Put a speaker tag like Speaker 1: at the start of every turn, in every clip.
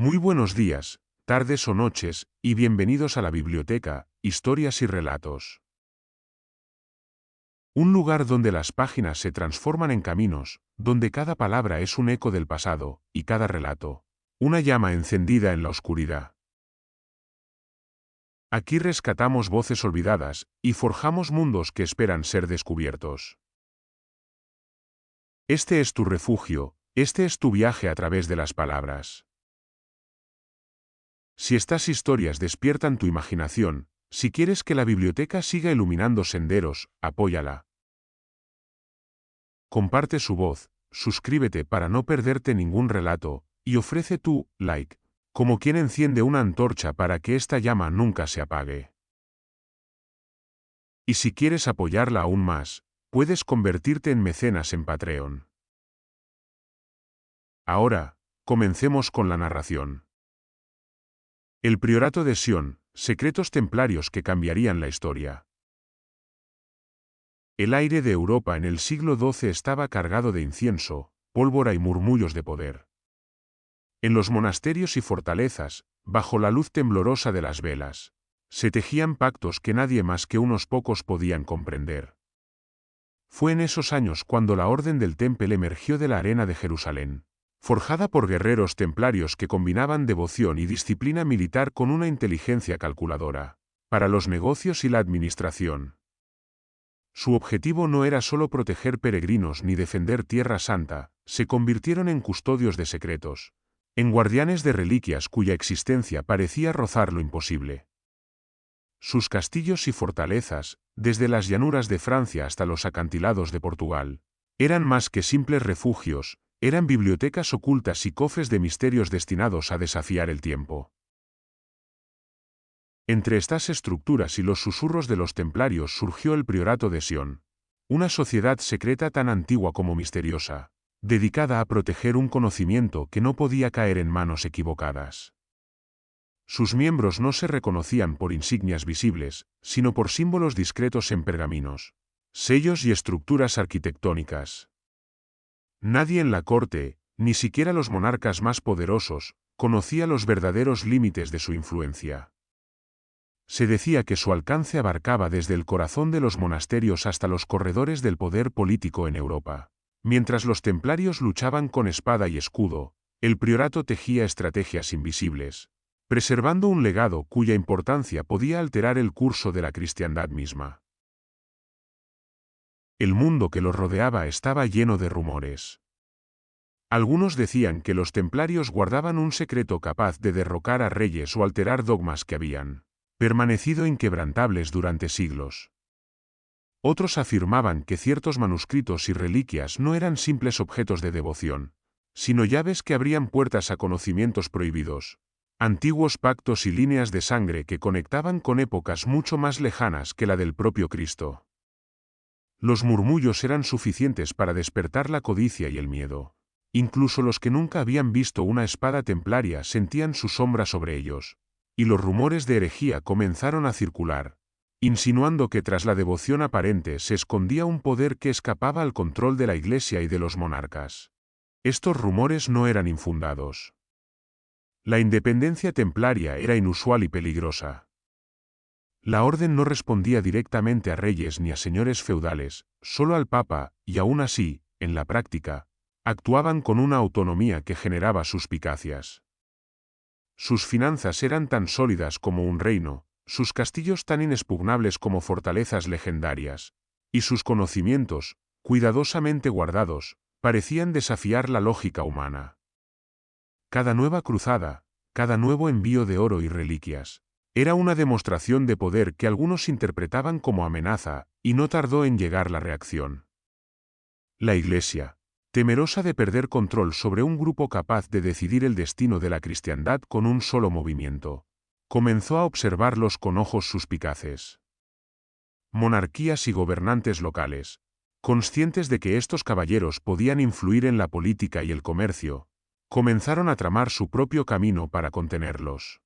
Speaker 1: Muy buenos días, tardes o noches, y bienvenidos a la biblioteca, Historias y Relatos. Un lugar donde las páginas se transforman en caminos, donde cada palabra es un eco del pasado, y cada relato, una llama encendida en la oscuridad. Aquí rescatamos voces olvidadas, y forjamos mundos que esperan ser descubiertos. Este es tu refugio, este es tu viaje a través de las palabras. Si estas historias despiertan tu imaginación, si quieres que la biblioteca siga iluminando senderos, apóyala. Comparte su voz, suscríbete para no perderte ningún relato, y ofrece tu like, como quien enciende una antorcha para que esta llama nunca se apague. Y si quieres apoyarla aún más, puedes convertirte en mecenas en Patreon. Ahora, comencemos con la narración. El Priorato de Sion, secretos templarios que cambiarían la historia. El aire de Europa en el siglo XII estaba cargado de incienso, pólvora y murmullos de poder. En los monasterios y fortalezas, bajo la luz temblorosa de las velas, se tejían pactos que nadie más que unos pocos podían comprender. Fue en esos años cuando la Orden del Temple emergió de la arena de Jerusalén, forjada por guerreros templarios que combinaban devoción y disciplina militar con una inteligencia calculadora, para los negocios y la administración. Su objetivo no era solo proteger peregrinos ni defender Tierra Santa, se convirtieron en custodios de secretos, en guardianes de reliquias cuya existencia parecía rozar lo imposible. Sus castillos y fortalezas, desde las llanuras de Francia hasta los acantilados de Portugal, eran más que simples refugios, eran bibliotecas ocultas y cofres de misterios destinados a desafiar el tiempo. Entre estas estructuras y los susurros de los templarios surgió el Priorato de Sion, una sociedad secreta tan antigua como misteriosa, dedicada a proteger un conocimiento que no podía caer en manos equivocadas. Sus miembros no se reconocían por insignias visibles, sino por símbolos discretos en pergaminos, sellos y estructuras arquitectónicas. Nadie en la corte, ni siquiera los monarcas más poderosos, conocía los verdaderos límites de su influencia. Se decía que su alcance abarcaba desde el corazón de los monasterios hasta los corredores del poder político en Europa. Mientras los templarios luchaban con espada y escudo, el priorato tejía estrategias invisibles, preservando un legado cuya importancia podía alterar el curso de la cristiandad misma. El mundo que los rodeaba estaba lleno de rumores. Algunos decían que los templarios guardaban un secreto capaz de derrocar a reyes o alterar dogmas que habían permanecido inquebrantables durante siglos. Otros afirmaban que ciertos manuscritos y reliquias no eran simples objetos de devoción, sino llaves que abrían puertas a conocimientos prohibidos, antiguos pactos y líneas de sangre que conectaban con épocas mucho más lejanas que la del propio Cristo. Los murmullos eran suficientes para despertar la codicia y el miedo. Incluso los que nunca habían visto una espada templaria sentían su sombra sobre ellos, y los rumores de herejía comenzaron a circular, insinuando que tras la devoción aparente se escondía un poder que escapaba al control de la Iglesia y de los monarcas. Estos rumores no eran infundados. La independencia templaria era inusual y peligrosa. La orden no respondía directamente a reyes ni a señores feudales, solo al Papa, y aún así, en la práctica, actuaban con una autonomía que generaba suspicacias. Sus finanzas eran tan sólidas como un reino, sus castillos tan inexpugnables como fortalezas legendarias, y sus conocimientos, cuidadosamente guardados, parecían desafiar la lógica humana. Cada nueva cruzada, cada nuevo envío de oro y reliquias, era una demostración de poder que algunos interpretaban como amenaza, y no tardó en llegar la reacción. La Iglesia, temerosa de perder control sobre un grupo capaz de decidir el destino de la cristiandad con un solo movimiento, comenzó a observarlos con ojos suspicaces. Monarquías y gobernantes locales, conscientes de que estos caballeros podían influir en la política y el comercio, comenzaron a tramar su propio camino para contenerlos.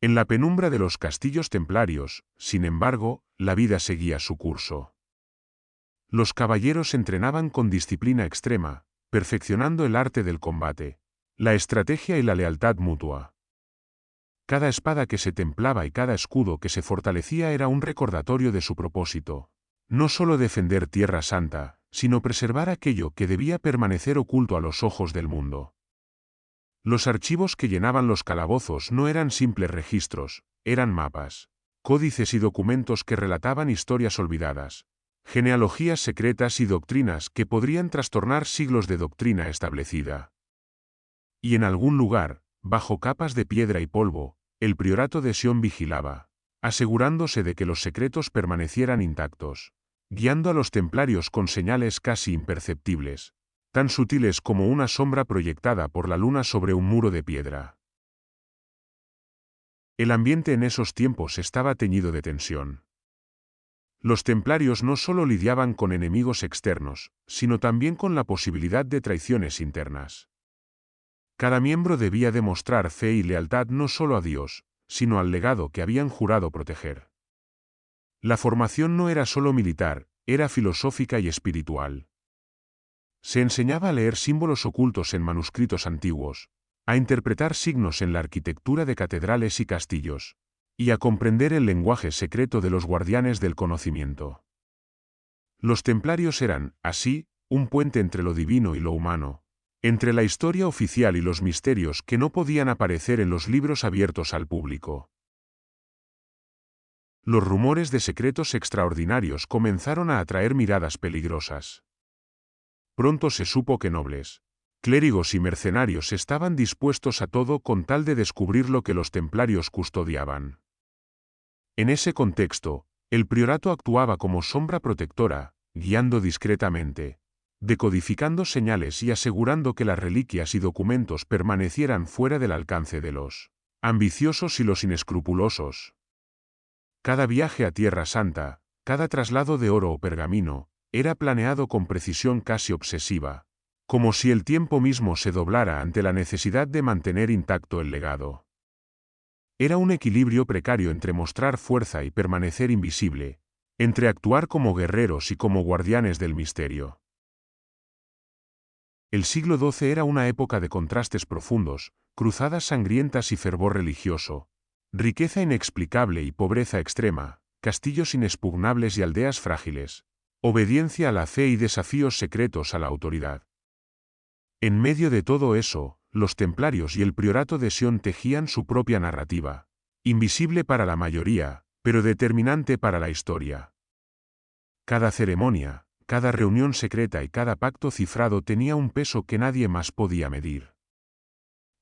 Speaker 1: En la penumbra de los castillos templarios, sin embargo, la vida seguía su curso. Los caballeros entrenaban con disciplina extrema, perfeccionando el arte del combate, La estrategia y la lealtad mutua. Cada espada que se templaba y cada escudo que se fortalecía era un recordatorio de su propósito. No solo defender Tierra Santa, sino preservar aquello que debía permanecer oculto a los ojos del mundo. Los archivos que llenaban los calabozos no eran simples registros, eran mapas, códices y documentos que relataban historias olvidadas, genealogías secretas y doctrinas que podrían trastornar siglos de doctrina establecida. Y en algún lugar, bajo capas de piedra y polvo, el priorato de Sion vigilaba, asegurándose de que los secretos permanecieran intactos, guiando a los templarios con señales casi imperceptibles, tan sutiles como una sombra proyectada por la luna sobre un muro de piedra. El ambiente en esos tiempos estaba teñido de tensión. Los templarios no solo lidiaban con enemigos externos, sino también con la posibilidad de traiciones internas. Cada miembro debía demostrar fe y lealtad no solo a Dios, sino al legado que habían jurado proteger. La formación no era solo militar, era filosófica y espiritual. Se enseñaba a leer símbolos ocultos en manuscritos antiguos, a interpretar signos en la arquitectura de catedrales y castillos, y a comprender el lenguaje secreto de los guardianes del conocimiento. Los templarios eran, así, un puente entre lo divino y lo humano, entre la historia oficial y los misterios que no podían aparecer en los libros abiertos al público. Los rumores de secretos extraordinarios comenzaron a atraer miradas peligrosas. Pronto se supo que nobles, clérigos y mercenarios estaban dispuestos a todo con tal de descubrir lo que los templarios custodiaban. En ese contexto, el priorato actuaba como sombra protectora, guiando discretamente, decodificando señales y asegurando que las reliquias y documentos permanecieran fuera del alcance de los ambiciosos y los inescrupulosos. Cada viaje a Tierra Santa, cada traslado de oro o pergamino, era planeado con precisión casi obsesiva, como si el tiempo mismo se doblara ante la necesidad de mantener intacto el legado. Era un equilibrio precario entre mostrar fuerza y permanecer invisible, entre actuar como guerreros y como guardianes del misterio. El siglo XII era una época de contrastes profundos, cruzadas sangrientas y fervor religioso, riqueza inexplicable y pobreza extrema, castillos inexpugnables y aldeas frágiles, obediencia a la fe y desafíos secretos a la autoridad. En medio de todo eso, los templarios y el priorato de Sion tejían su propia narrativa, invisible para la mayoría, pero determinante para la historia. Cada ceremonia, cada reunión secreta y cada pacto cifrado tenía un peso que nadie más podía medir.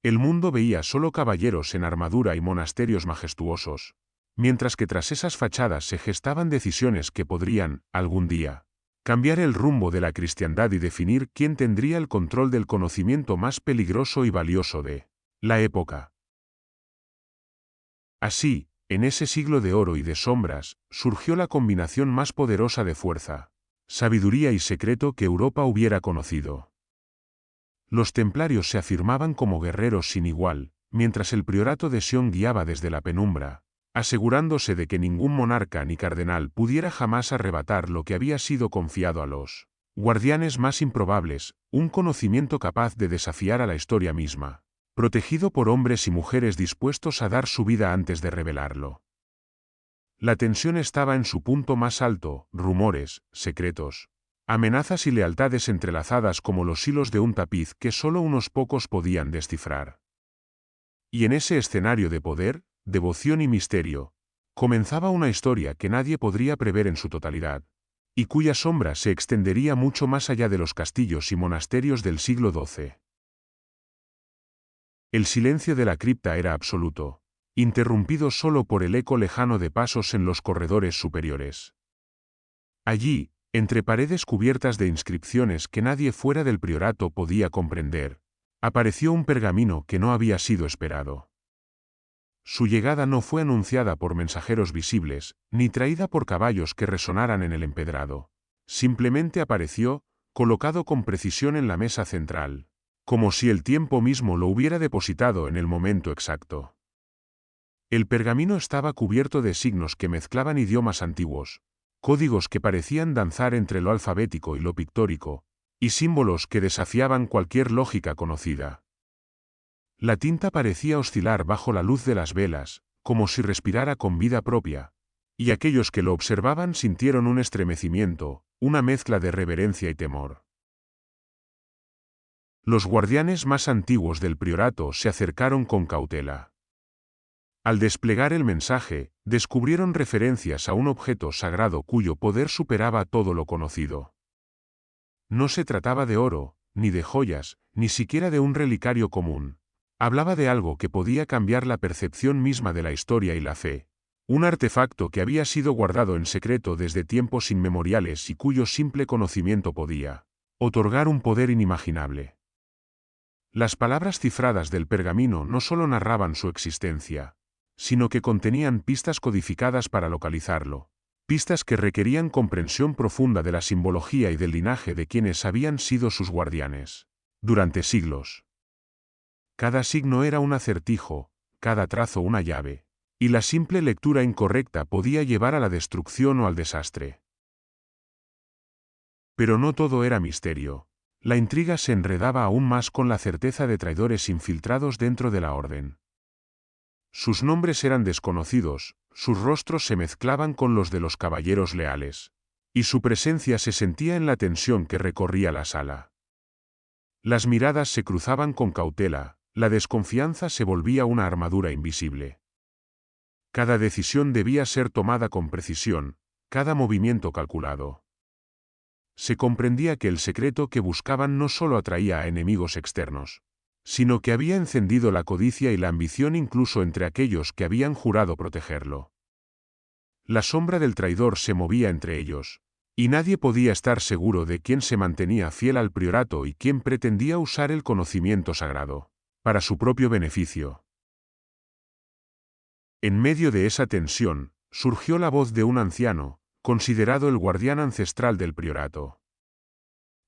Speaker 1: El mundo veía solo caballeros en armadura y monasterios majestuosos, mientras que tras esas fachadas se gestaban decisiones que podrían, algún día, cambiar el rumbo de la cristiandad y definir quién tendría el control del conocimiento más peligroso y valioso de la época. Así, en ese siglo de oro y de sombras, surgió la combinación más poderosa de fuerza, sabiduría y secreto que Europa hubiera conocido. Los templarios se afirmaban como guerreros sin igual, mientras el priorato de Sion guiaba desde la penumbra, asegurándose de que ningún monarca ni cardenal pudiera jamás arrebatar lo que había sido confiado a los guardianes más improbables, un conocimiento capaz de desafiar a la historia misma, protegido por hombres y mujeres dispuestos a dar su vida antes de revelarlo. La tensión estaba en su punto más alto, rumores, secretos, amenazas y lealtades entrelazadas como los hilos de un tapiz que solo unos pocos podían descifrar. Y en ese escenario de poder, devoción y misterio, comenzaba una historia que nadie podría prever en su totalidad, y cuya sombra se extendería mucho más allá de los castillos y monasterios del siglo XII. El silencio de la cripta era absoluto, interrumpido solo por el eco lejano de pasos en los corredores superiores. Allí, entre paredes cubiertas de inscripciones que nadie fuera del priorato podía comprender, apareció un pergamino que no había sido esperado. Su llegada no fue anunciada por mensajeros visibles, ni traída por caballos que resonaran en el empedrado. Simplemente apareció, colocado con precisión en la mesa central, como si el tiempo mismo lo hubiera depositado en el momento exacto. El pergamino estaba cubierto de signos que mezclaban idiomas antiguos, códigos que parecían danzar entre lo alfabético y lo pictórico, y símbolos que desafiaban cualquier lógica conocida. La tinta parecía oscilar bajo la luz de las velas, como si respirara con vida propia, y aquellos que lo observaban sintieron un estremecimiento, una mezcla de reverencia y temor. Los guardianes más antiguos del priorato se acercaron con cautela. Al desplegar el mensaje, descubrieron referencias a un objeto sagrado cuyo poder superaba todo lo conocido. No se trataba de oro, ni de joyas, ni siquiera de un relicario común. Hablaba de algo que podía cambiar la percepción misma de la historia y la fe. Un artefacto que había sido guardado en secreto desde tiempos inmemoriales y cuyo simple conocimiento podía otorgar un poder inimaginable. Las palabras cifradas del pergamino no solo narraban su existencia, sino que contenían pistas codificadas para localizarlo, pistas que requerían comprensión profunda de la simbología y del linaje de quienes habían sido sus guardianes durante siglos. Cada signo era un acertijo, cada trazo una llave, y la simple lectura incorrecta podía llevar a la destrucción o al desastre. Pero no todo era misterio. La intriga se enredaba aún más con la certeza de traidores infiltrados dentro de la orden. Sus nombres eran desconocidos, sus rostros se mezclaban con los de los caballeros leales, y su presencia se sentía en la tensión que recorría la sala. Las miradas se cruzaban con cautela, la desconfianza se volvía una armadura invisible. Cada decisión debía ser tomada con precisión, cada movimiento calculado. Se comprendía que el secreto que buscaban no solo atraía a enemigos externos, sino que había encendido la codicia y la ambición incluso entre aquellos que habían jurado protegerlo. La sombra del traidor se movía entre ellos, y nadie podía estar seguro de quién se mantenía fiel al priorato y quién pretendía usar el conocimiento sagrado para su propio beneficio. En medio de esa tensión, surgió la voz de un anciano, considerado el guardián ancestral del priorato.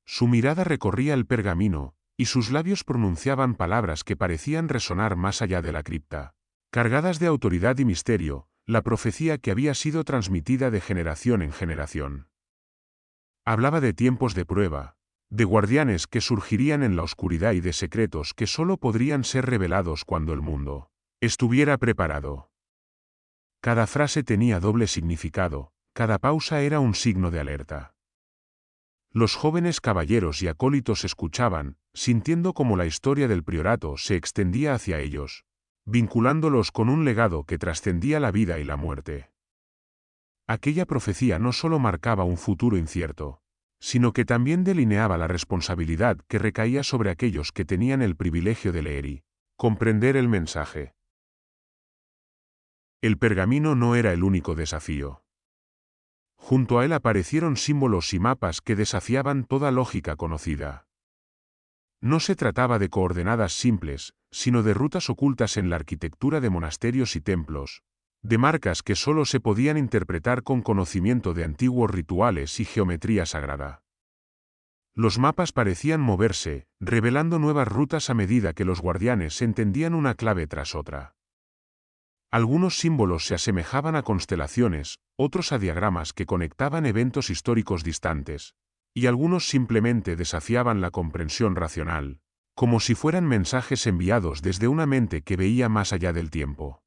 Speaker 1: Su mirada recorría el pergamino, y sus labios pronunciaban palabras que parecían resonar más allá de la cripta. Cargadas de autoridad y misterio, la profecía que había sido transmitida de generación en generación. Hablaba de tiempos de prueba, de guardianes que surgirían en la oscuridad y de secretos que solo podrían ser revelados cuando el mundo estuviera preparado. Cada frase tenía doble significado, cada pausa era un signo de alerta. Los jóvenes caballeros y acólitos escuchaban, sintiendo cómo la historia del priorato se extendía hacia ellos, vinculándolos con un legado que trascendía la vida y la muerte. Aquella profecía no solo marcaba un futuro incierto, sino que también delineaba la responsabilidad que recaía sobre aquellos que tenían el privilegio de leer y comprender el mensaje. El pergamino no era el único desafío. Junto a él aparecieron símbolos y mapas que desafiaban toda lógica conocida. No se trataba de coordenadas simples, sino de rutas ocultas en la arquitectura de monasterios y templos, de marcas que solo se podían interpretar con conocimiento de antiguos rituales y geometría sagrada. Los mapas parecían moverse, revelando nuevas rutas a medida que los guardianes entendían una clave tras otra. Algunos símbolos se asemejaban a constelaciones, otros a diagramas que conectaban eventos históricos distantes, y algunos simplemente desafiaban la comprensión racional, como si fueran mensajes enviados desde una mente que veía más allá del tiempo.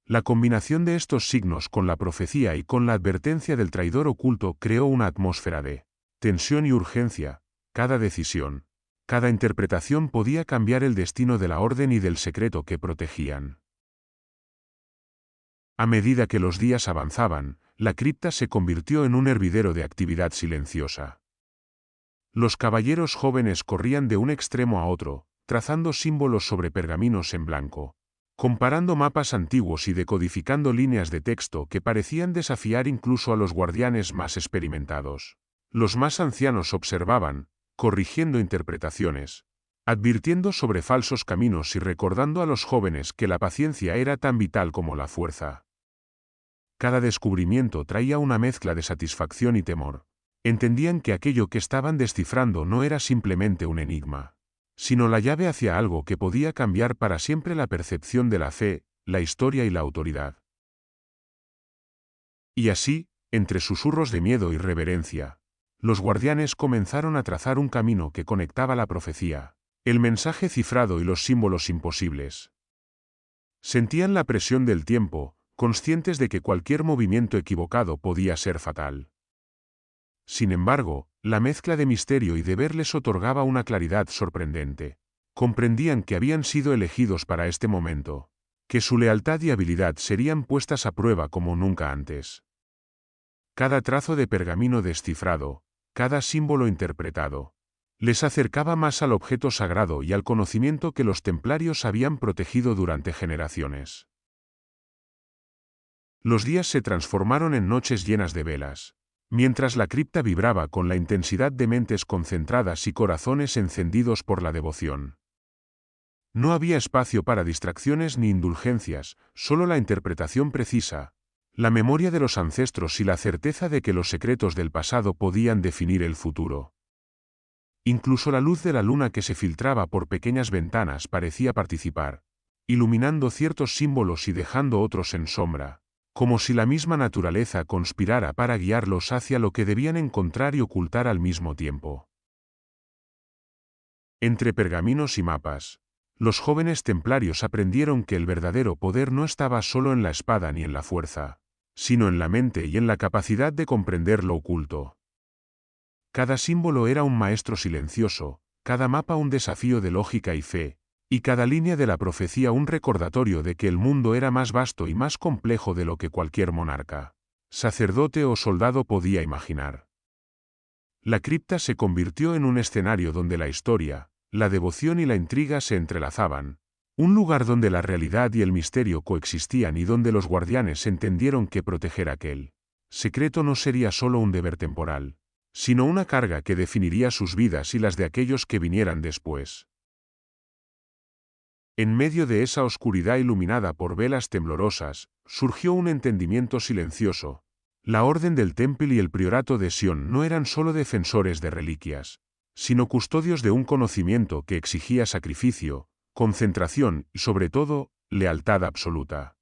Speaker 1: La combinación de estos signos con la profecía y con la advertencia del traidor oculto creó una atmósfera de tensión y urgencia. Cada decisión, cada interpretación podía cambiar el destino de la orden y del secreto que protegían. A medida que los días avanzaban, la cripta se convirtió en un hervidero de actividad silenciosa. Los caballeros jóvenes corrían de un extremo a otro, trazando símbolos sobre pergaminos en blanco, comparando mapas antiguos y decodificando líneas de texto que parecían desafiar incluso a los guardianes más experimentados. Los más ancianos observaban, corrigiendo interpretaciones, advirtiendo sobre falsos caminos y recordando a los jóvenes que la paciencia era tan vital como la fuerza. Cada descubrimiento traía una mezcla de satisfacción y temor. Entendían que aquello que estaban descifrando no era simplemente un enigma, sino la llave hacia algo que podía cambiar para siempre la percepción de la fe, la historia y la autoridad. Y así, entre susurros de miedo y reverencia, los guardianes comenzaron a trazar un camino que conectaba la profecía el mensaje cifrado y los símbolos imposibles. Sentían la presión del tiempo, conscientes de que cualquier movimiento equivocado podía ser fatal. Sin embargo, la mezcla de misterio y deber les otorgaba una claridad sorprendente. Comprendían que habían sido elegidos para este momento, que su lealtad y habilidad serían puestas a prueba como nunca antes. Cada trazo de pergamino descifrado, cada símbolo interpretado, les acercaba más al objeto sagrado y al conocimiento que los templarios habían protegido durante generaciones. Los días se transformaron en noches llenas de velas, mientras la cripta vibraba con la intensidad de mentes concentradas y corazones encendidos por la devoción. No había espacio para distracciones ni indulgencias, solo la interpretación precisa, la memoria de los ancestros y la certeza de que los secretos del pasado podían definir el futuro. Incluso la luz de la luna que se filtraba por pequeñas ventanas parecía participar, iluminando ciertos símbolos y dejando otros en sombra, como si la misma naturaleza conspirara para guiarlos hacia lo que debían encontrar y ocultar al mismo tiempo. Entre pergaminos y mapas, los jóvenes templarios aprendieron que el verdadero poder no estaba solo en la espada ni en la fuerza, sino en la mente y en la capacidad de comprender lo oculto. Cada símbolo era un maestro silencioso, cada mapa un desafío de lógica y fe, y cada línea de la profecía un recordatorio de que el mundo era más vasto y más complejo de lo que cualquier monarca, sacerdote o soldado podía imaginar. La cripta se convirtió en un escenario donde la historia, la devoción y la intriga se entrelazaban, un lugar donde la realidad y el misterio coexistían y donde los guardianes entendieron que proteger aquel secreto no sería solo un deber temporal, sino una carga que definiría sus vidas y las de aquellos que vinieran después. En medio de esa oscuridad iluminada por velas temblorosas, surgió un entendimiento silencioso. La Orden del Temple y el Priorato de Sion no eran solo defensores de reliquias, sino custodios de un conocimiento que exigía sacrificio, concentración y, sobre todo, lealtad absoluta.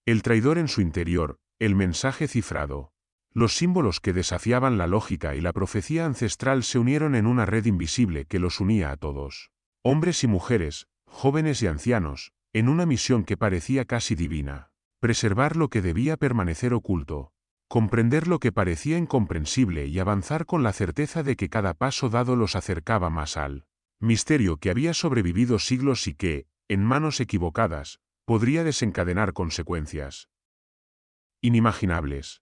Speaker 1: El traidor en su interior, el mensaje cifrado, los símbolos que desafiaban la lógica y la profecía ancestral se unieron en una red invisible que los unía a todos, hombres y mujeres, jóvenes y ancianos, en una misión que parecía casi divina: preservar lo que debía permanecer oculto, comprender lo que parecía incomprensible y avanzar con la certeza de que cada paso dado los acercaba más al misterio que había sobrevivido siglos y que, en manos equivocadas, podría desencadenar consecuencias inimaginables.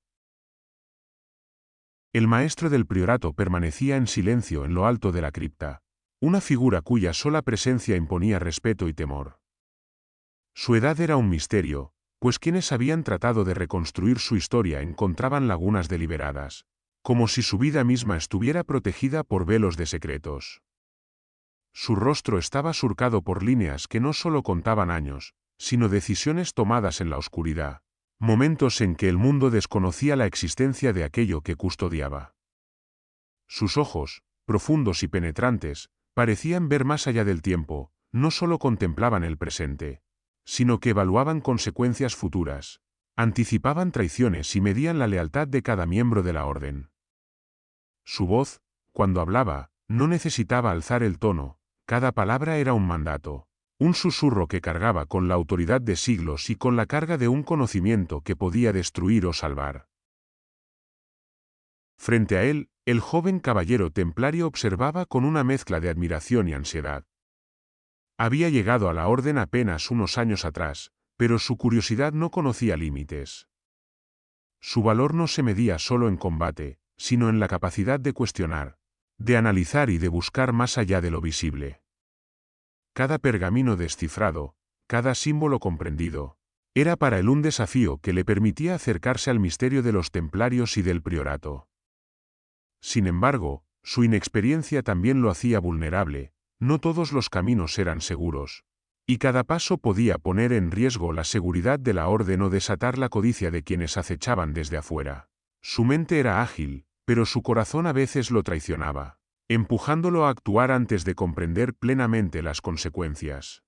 Speaker 1: El maestro del priorato permanecía en silencio en lo alto de la cripta, una figura cuya sola presencia imponía respeto y temor. Su edad era un misterio, pues quienes habían tratado de reconstruir su historia encontraban lagunas deliberadas, como si su vida misma estuviera protegida por velos de secretos. Su rostro estaba surcado por líneas que no solo contaban años, sino decisiones tomadas en la oscuridad, momentos en que el mundo desconocía la existencia de aquello que custodiaba. Sus ojos, profundos y penetrantes, parecían ver más allá del tiempo, no solo contemplaban el presente, sino que evaluaban consecuencias futuras, anticipaban traiciones y medían la lealtad de cada miembro de la orden. Su voz, cuando hablaba, no necesitaba alzar el tono, cada palabra era un mandato, un susurro que cargaba con la autoridad de siglos y con la carga de un conocimiento que podía destruir o salvar. Frente a él, el joven caballero templario observaba con una mezcla de admiración y ansiedad. Había llegado a la orden apenas unos años atrás, pero su curiosidad no conocía límites. Su valor no se medía solo en combate, sino en la capacidad de cuestionar, de analizar y de buscar más allá de lo visible. Cada pergamino descifrado, cada símbolo comprendido, era para él un desafío que le permitía acercarse al misterio de los templarios y del priorato. Sin embargo, su inexperiencia también lo hacía vulnerable, no todos los caminos eran seguros, y cada paso podía poner en riesgo la seguridad de la orden o desatar la codicia de quienes acechaban desde afuera. Su mente era ágil, pero su corazón a veces lo traicionaba, empujándolo a actuar antes de comprender plenamente las consecuencias.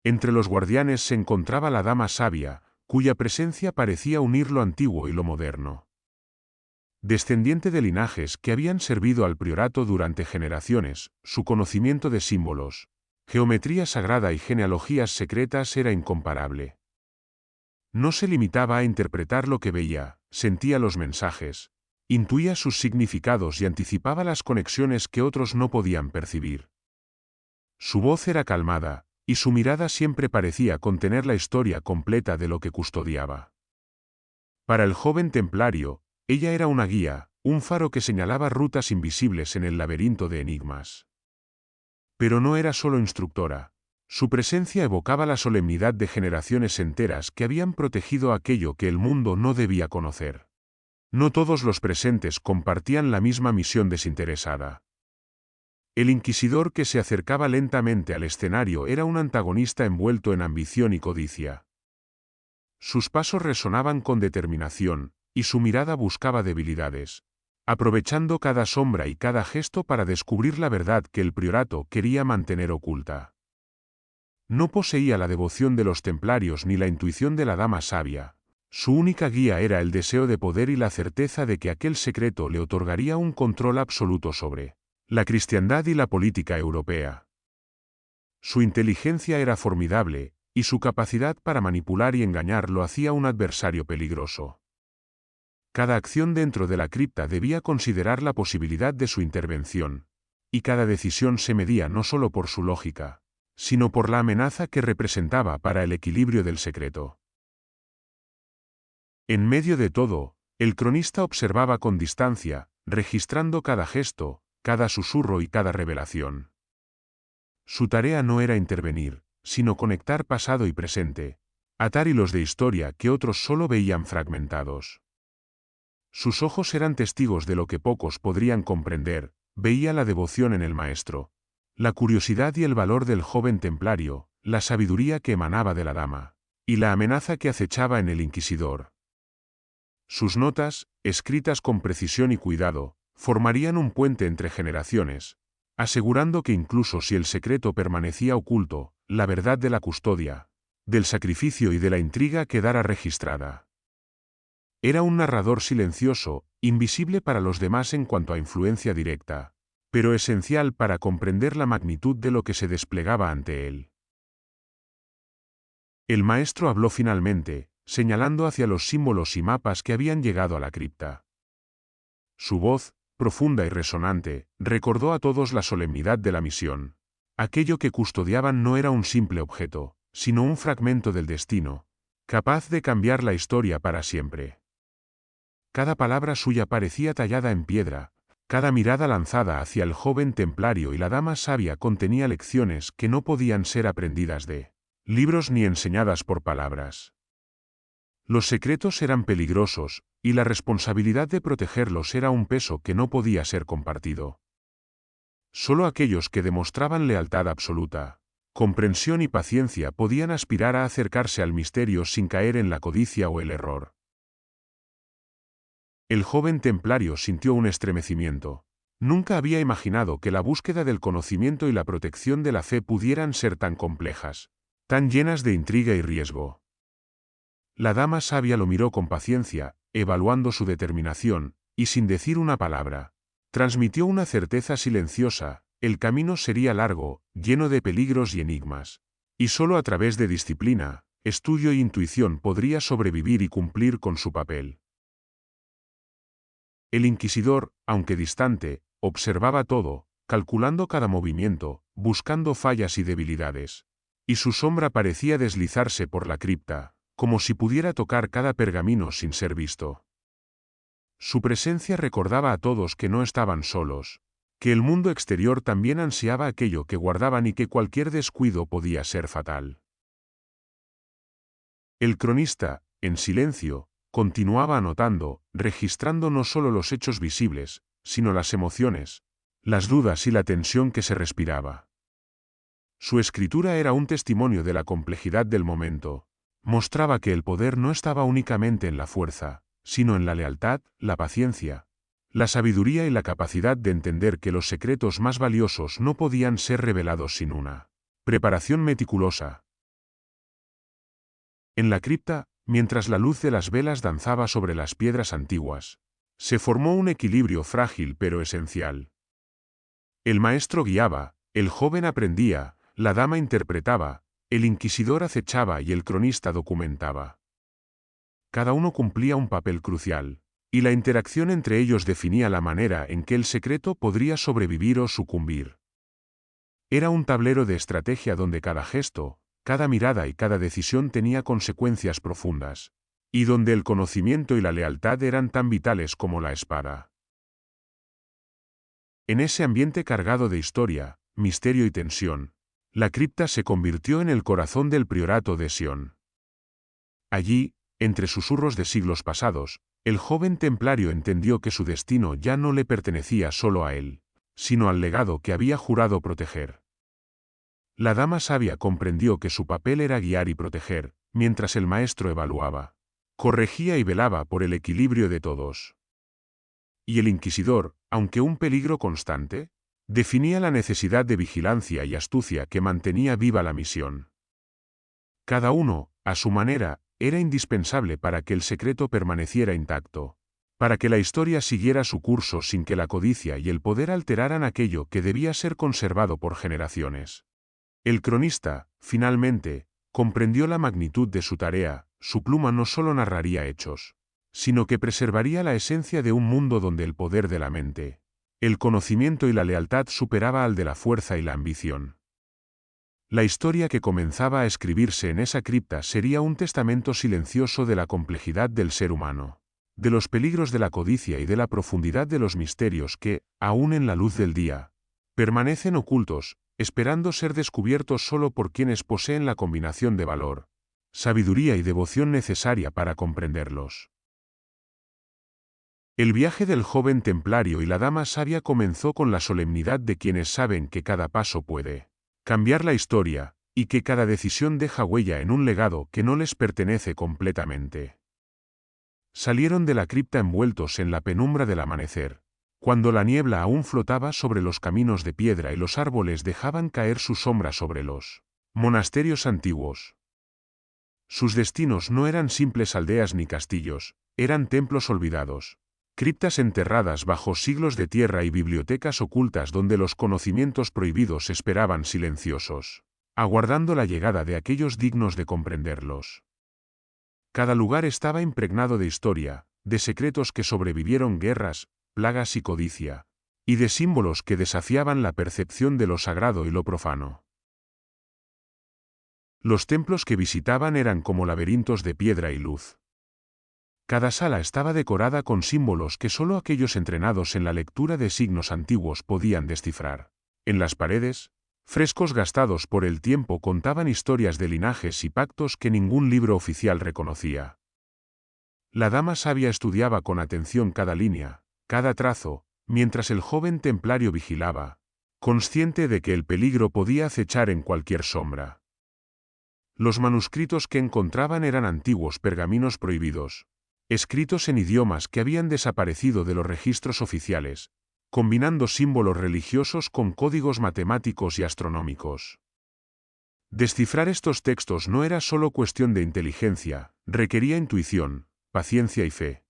Speaker 1: Entre los guardianes se encontraba la dama sabia, cuya presencia parecía unir lo antiguo y lo moderno. Descendiente de linajes que habían servido al priorato durante generaciones, su conocimiento de símbolos, geometría sagrada y genealogías secretas era incomparable. No se limitaba a interpretar lo que veía, sentía los mensajes, intuía sus significados y anticipaba las conexiones que otros no podían percibir. Su voz era calmada, y su mirada siempre parecía contener la historia completa de lo que custodiaba. Para el joven templario, ella era una guía, un faro que señalaba rutas invisibles en el laberinto de enigmas. Pero no era solo instructora. Su presencia evocaba la solemnidad de generaciones enteras que habían protegido aquello que el mundo no debía conocer. No todos los presentes compartían la misma misión desinteresada. El inquisidor que se acercaba lentamente al escenario era un antagonista envuelto en ambición y codicia. Sus pasos resonaban con determinación, y su mirada buscaba debilidades, aprovechando cada sombra y cada gesto para descubrir la verdad que el priorato quería mantener oculta. No poseía la devoción de los templarios ni la intuición de la dama sabia. Su única guía era el deseo de poder y la certeza de que aquel secreto le otorgaría un control absoluto sobre la cristiandad y la política europea. Su inteligencia era formidable, y su capacidad para manipular y engañar lo hacía un adversario peligroso. Cada acción dentro de la cripta debía considerar la posibilidad de su intervención, y cada decisión se medía no solo por su lógica, sino por la amenaza que representaba para el equilibrio del secreto. En medio de todo, el cronista observaba con distancia, registrando cada gesto, cada susurro y cada revelación. Su tarea no era intervenir, sino conectar pasado y presente, atar hilos de historia que otros solo veían fragmentados. Sus ojos eran testigos de lo que pocos podrían comprender, veía la devoción en el maestro, la curiosidad y el valor del joven templario, la sabiduría que emanaba de la dama, y la amenaza que acechaba en el inquisidor. Sus notas, escritas con precisión y cuidado, formarían un puente entre generaciones, asegurando que incluso si el secreto permanecía oculto, la verdad de la custodia, del sacrificio y de la intriga quedara registrada. Era un narrador silencioso, invisible para los demás en cuanto a influencia directa, pero esencial para comprender la magnitud de lo que se desplegaba ante él. El maestro habló finalmente, señalando hacia los símbolos y mapas que habían llegado a la cripta. Su voz, profunda y resonante, recordó a todos la solemnidad de la misión. Aquello que custodiaban no era un simple objeto, sino un fragmento del destino, capaz de cambiar la historia para siempre. Cada palabra suya parecía tallada en piedra, cada mirada lanzada hacia el joven templario y la dama sabia contenía lecciones que no podían ser aprendidas de libros ni enseñadas por palabras. Los secretos eran peligrosos, y la responsabilidad de protegerlos era un peso que no podía ser compartido. Solo aquellos que demostraban lealtad absoluta, comprensión y paciencia podían aspirar a acercarse al misterio sin caer en la codicia o el error. El joven templario sintió un estremecimiento. Nunca había imaginado que la búsqueda del conocimiento y la protección de la fe pudieran ser tan complejas, tan llenas de intriga y riesgo. La dama sabia lo miró con paciencia, evaluando su determinación, y sin decir una palabra, transmitió una certeza silenciosa: el camino sería largo, lleno de peligros y enigmas, y solo a través de disciplina, estudio e intuición podría sobrevivir y cumplir con su papel. El inquisidor, aunque distante, observaba todo, calculando cada movimiento, buscando fallas y debilidades. Y su sombra parecía deslizarse por la cripta, como si pudiera tocar cada pergamino sin ser visto. Su presencia recordaba a todos que no estaban solos, que el mundo exterior también ansiaba aquello que guardaban y que cualquier descuido podía ser fatal. El cronista, en silencio, continuaba anotando, registrando no solo los hechos visibles, sino las emociones, las dudas y la tensión que se respiraba. Su escritura era un testimonio de la complejidad del momento. Mostraba que el poder no estaba únicamente en la fuerza, sino en la lealtad, la paciencia, la sabiduría y la capacidad de entender que los secretos más valiosos no podían ser revelados sin una preparación meticulosa. En la cripta, mientras la luz de las velas danzaba sobre las piedras antiguas, Se formó un equilibrio frágil pero esencial. El maestro guiaba, el joven aprendía, la dama interpretaba, el inquisidor acechaba y el cronista documentaba. Cada uno cumplía un papel crucial, y la interacción entre ellos definía la manera en que el secreto podría sobrevivir o sucumbir. Era un tablero de estrategia donde cada gesto, cada mirada y cada decisión tenía consecuencias profundas, y donde el conocimiento y la lealtad eran tan vitales como la espada. En ese ambiente cargado de historia, misterio y tensión, la cripta se convirtió en el corazón del priorato de Sion. Allí, entre susurros de siglos pasados, el joven templario entendió que su destino ya no le pertenecía solo a él, sino al legado que había jurado proteger. La dama sabia comprendió que su papel era guiar y proteger, mientras el maestro evaluaba, corregía y velaba por el equilibrio de todos. Y el inquisidor, aunque un peligro constante, definía la necesidad de vigilancia y astucia que mantenía viva la misión. Cada uno, a su manera, era indispensable para que el secreto permaneciera intacto, para que la historia siguiera su curso sin que la codicia y el poder alteraran aquello que debía ser conservado por generaciones. El cronista, finalmente, comprendió la magnitud de su tarea. Su pluma no solo narraría hechos, sino que preservaría la esencia de un mundo donde el poder de la mente, el conocimiento y la lealtad superaba al de la fuerza y la ambición. La historia que comenzaba a escribirse en esa cripta sería un testamento silencioso de la complejidad del ser humano, de los peligros de la codicia y de la profundidad de los misterios que, aún en la luz del día, permanecen ocultos, esperando ser descubiertos solo por quienes poseen la combinación de valor, sabiduría y devoción necesaria para comprenderlos. El viaje del joven templario y la dama sabia comenzó con la solemnidad de quienes saben que cada paso puede cambiar la historia, y que cada decisión deja huella en un legado que no les pertenece completamente. Salieron de la cripta envueltos en la penumbra del amanecer, cuando la niebla aún flotaba sobre los caminos de piedra y los árboles dejaban caer su sombra sobre los monasterios antiguos. Sus destinos no eran simples aldeas ni castillos, eran templos olvidados, criptas enterradas bajo siglos de tierra y bibliotecas ocultas donde los conocimientos prohibidos esperaban silenciosos, aguardando la llegada de aquellos dignos de comprenderlos. Cada lugar estaba impregnado de historia, de secretos que sobrevivieron guerras, plagas y codicia, y de símbolos que desafiaban la percepción de lo sagrado y lo profano. Los templos que visitaban eran como laberintos de piedra y luz. Cada sala estaba decorada con símbolos que solo aquellos entrenados en la lectura de signos antiguos podían descifrar. En las paredes, frescos gastados por el tiempo contaban historias de linajes y pactos que ningún libro oficial reconocía. La dama sabia estudiaba con atención cada línea, cada trazo, mientras el joven templario vigilaba, consciente de que el peligro podía acechar en cualquier sombra. Los manuscritos que encontraban eran antiguos pergaminos prohibidos, escritos en idiomas que habían desaparecido de los registros oficiales, combinando símbolos religiosos con códigos matemáticos y astronómicos. Descifrar estos textos no era solo cuestión de inteligencia, requería intuición, paciencia y fe.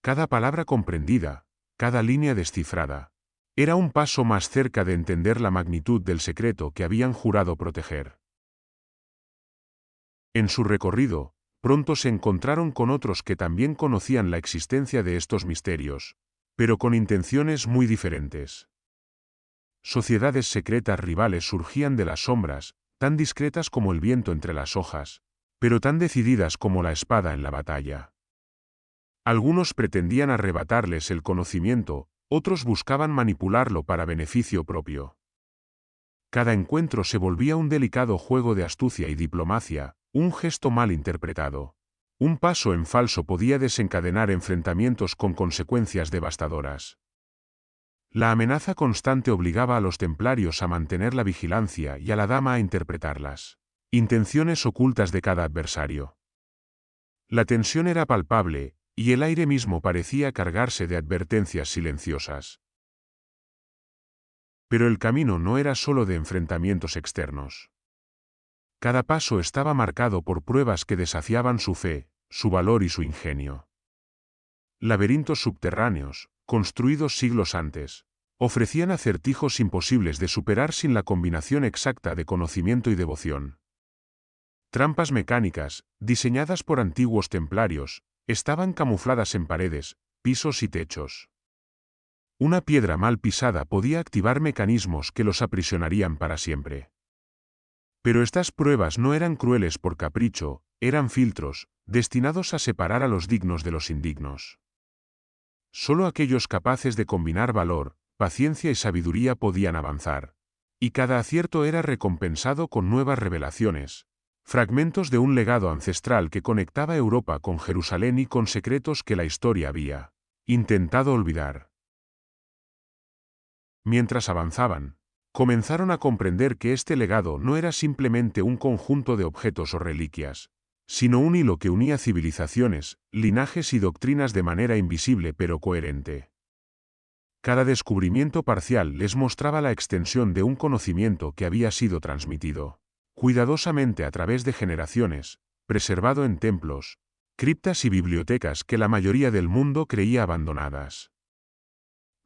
Speaker 1: Cada palabra comprendida, cada línea descifrada, era un paso más cerca de entender la magnitud del secreto que habían jurado proteger. En su recorrido, pronto se encontraron con otros que también conocían la existencia de estos misterios, pero con intenciones muy diferentes. Sociedades secretas rivales surgían de las sombras, tan discretas como el viento entre las hojas, pero tan decididas como la espada en la batalla. Algunos pretendían arrebatarles el conocimiento, otros buscaban manipularlo para beneficio propio. Cada encuentro se volvía un delicado juego de astucia y diplomacia, un gesto mal interpretado. Un paso en falso podía desencadenar enfrentamientos con consecuencias devastadoras. La amenaza constante obligaba a los templarios a mantener la vigilancia y a la dama a interpretar las intenciones ocultas de cada adversario. La tensión era palpable, y el aire mismo parecía cargarse de advertencias silenciosas. Pero el camino no era solo de enfrentamientos externos. Cada paso estaba marcado por pruebas que desafiaban su fe, su valor y su ingenio. Laberintos subterráneos, construidos siglos antes, ofrecían acertijos imposibles de superar sin la combinación exacta de conocimiento y devoción. Trampas mecánicas, diseñadas por antiguos templarios, estaban camufladas en paredes, pisos y techos. Una piedra mal pisada podía activar mecanismos que los aprisionarían para siempre. Pero estas pruebas no eran crueles por capricho, eran filtros, destinados a separar a los dignos de los indignos. Solo aquellos capaces de combinar valor, paciencia y sabiduría podían avanzar. Y cada acierto era recompensado con nuevas revelaciones, fragmentos de un legado ancestral que conectaba Europa con Jerusalén y con secretos que la historia había intentado olvidar. Mientras avanzaban, comenzaron a comprender que este legado no era simplemente un conjunto de objetos o reliquias, sino un hilo que unía civilizaciones, linajes y doctrinas de manera invisible pero coherente. Cada descubrimiento parcial les mostraba la extensión de un conocimiento que había sido transmitido cuidadosamente a través de generaciones, preservado en templos, criptas y bibliotecas que la mayoría del mundo creía abandonadas.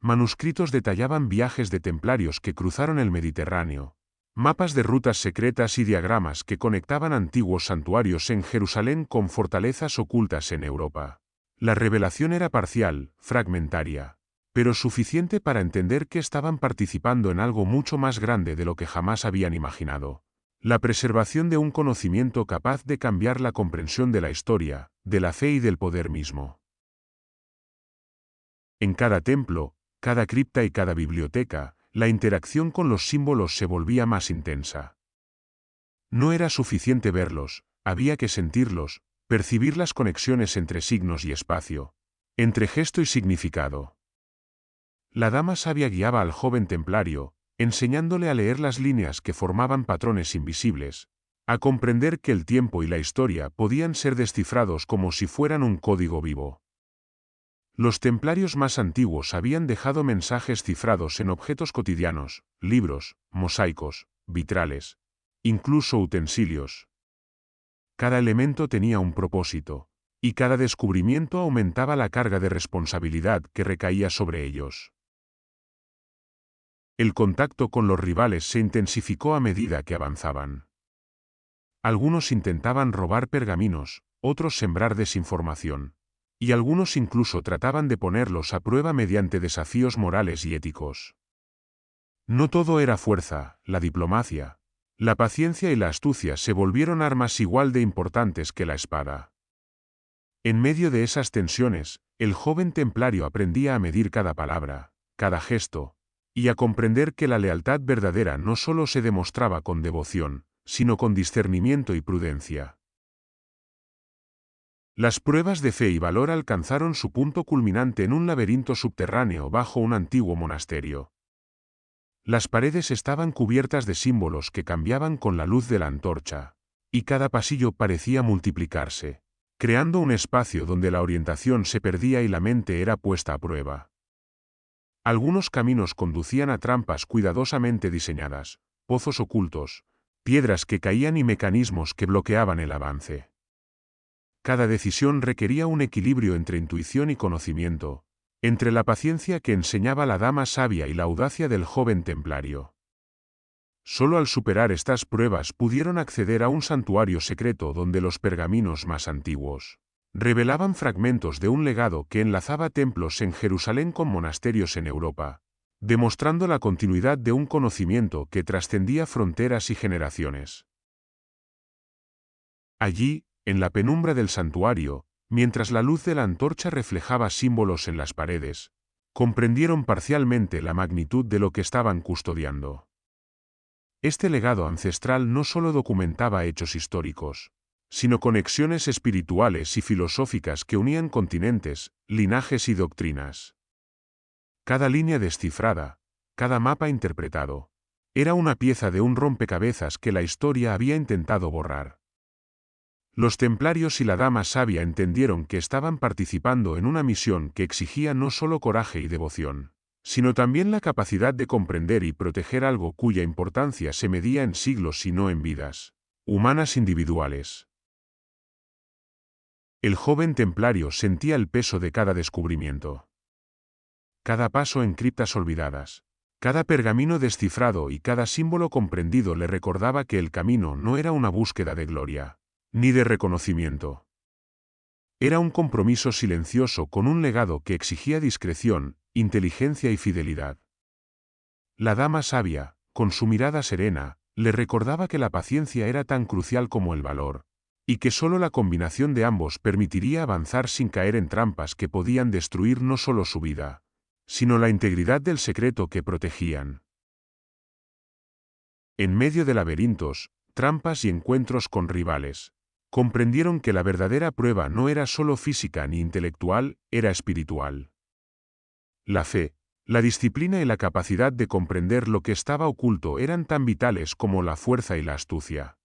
Speaker 1: Manuscritos detallaban viajes de templarios que cruzaron el Mediterráneo, mapas de rutas secretas y diagramas que conectaban antiguos santuarios en Jerusalén con fortalezas ocultas en Europa. La revelación era parcial, fragmentaria, pero suficiente para entender que estaban participando en algo mucho más grande de lo que jamás habían imaginado. La preservación de un conocimiento capaz de cambiar la comprensión de la historia, de la fe y del poder mismo. En cada templo, cada cripta y cada biblioteca, la interacción con los símbolos se volvía más intensa. No era suficiente verlos, había que sentirlos, percibir las conexiones entre signos y espacio, entre gesto y significado. La dama sabia guiaba al joven templario, enseñándole a leer las líneas que formaban patrones invisibles, a comprender que el tiempo y la historia podían ser descifrados como si fueran un código vivo. Los templarios más antiguos habían dejado mensajes cifrados en objetos cotidianos, libros, mosaicos, vitrales, incluso utensilios. Cada elemento tenía un propósito, y cada descubrimiento aumentaba la carga de responsabilidad que recaía sobre ellos. El contacto con los rivales se intensificó a medida que avanzaban. Algunos intentaban robar pergaminos, otros sembrar desinformación, y algunos incluso trataban de ponerlos a prueba mediante desafíos morales y éticos. No todo era fuerza, la diplomacia, la paciencia y la astucia se volvieron armas igual de importantes que la espada. En medio de esas tensiones, el joven templario aprendía a medir cada palabra, cada gesto, y a comprender que la lealtad verdadera no solo se demostraba con devoción, sino con discernimiento y prudencia. Las pruebas de fe y valor alcanzaron su punto culminante en un laberinto subterráneo bajo un antiguo monasterio. Las paredes estaban cubiertas de símbolos que cambiaban con la luz de la antorcha, y cada pasillo parecía multiplicarse, creando un espacio donde la orientación se perdía y la mente era puesta a prueba. Algunos caminos conducían a trampas cuidadosamente diseñadas, pozos ocultos, piedras que caían y mecanismos que bloqueaban el avance. Cada decisión requería un equilibrio entre intuición y conocimiento, entre la paciencia que enseñaba la dama sabia y la audacia del joven templario. Solo al superar estas pruebas pudieron acceder a un santuario secreto donde los pergaminos más antiguos revelaban fragmentos de un legado que enlazaba templos en Jerusalén con monasterios en Europa, demostrando la continuidad de un conocimiento que trascendía fronteras y generaciones. Allí, en la penumbra del santuario, mientras la luz de la antorcha reflejaba símbolos en las paredes, comprendieron parcialmente la magnitud de lo que estaban custodiando. Este legado ancestral no solo documentaba hechos históricos, sino conexiones espirituales y filosóficas que unían continentes, linajes y doctrinas. Cada línea descifrada, cada mapa interpretado, era una pieza de un rompecabezas que la historia había intentado borrar. Los templarios y la dama sabia entendieron que estaban participando en una misión que exigía no solo coraje y devoción, sino también la capacidad de comprender y proteger algo cuya importancia se medía en siglos y no en vidas humanas individuales. El joven templario sentía el peso de cada descubrimiento. Cada paso en criptas olvidadas, cada pergamino descifrado y cada símbolo comprendido le recordaba que el camino no era una búsqueda de gloria, ni de reconocimiento. Era un compromiso silencioso con un legado que exigía discreción, inteligencia y fidelidad. La dama sabia, con su mirada serena, le recordaba que la paciencia era tan crucial como el valor, y que solo la combinación de ambos permitiría avanzar sin caer en trampas que podían destruir no solo su vida, sino la integridad del secreto que protegían. En medio de laberintos, trampas y encuentros con rivales, comprendieron que la verdadera prueba no era solo física ni intelectual, era espiritual. La fe, la disciplina y la capacidad de comprender lo que estaba oculto eran tan vitales como la fuerza y la astucia.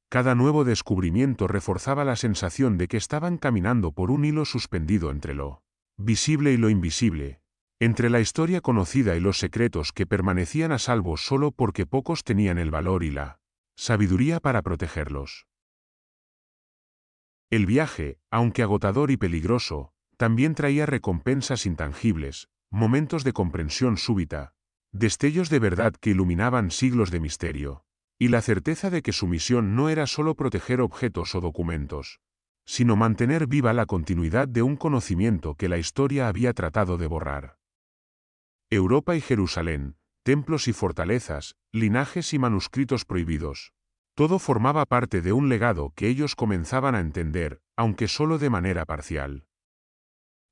Speaker 1: Cada nuevo descubrimiento reforzaba la sensación de que estaban caminando por un hilo suspendido entre lo visible y lo invisible, entre la historia conocida y los secretos que permanecían a salvo solo porque pocos tenían el valor y la sabiduría para protegerlos. El viaje, aunque agotador y peligroso, también traía recompensas intangibles, momentos de comprensión súbita, destellos de verdad que iluminaban siglos de misterio, y la certeza de que su misión no era solo proteger objetos o documentos, sino mantener viva la continuidad de un conocimiento que la historia había tratado de borrar. Europa y Jerusalén, templos y fortalezas, linajes y manuscritos prohibidos. Todo formaba parte de un legado que ellos comenzaban a entender, aunque solo de manera parcial.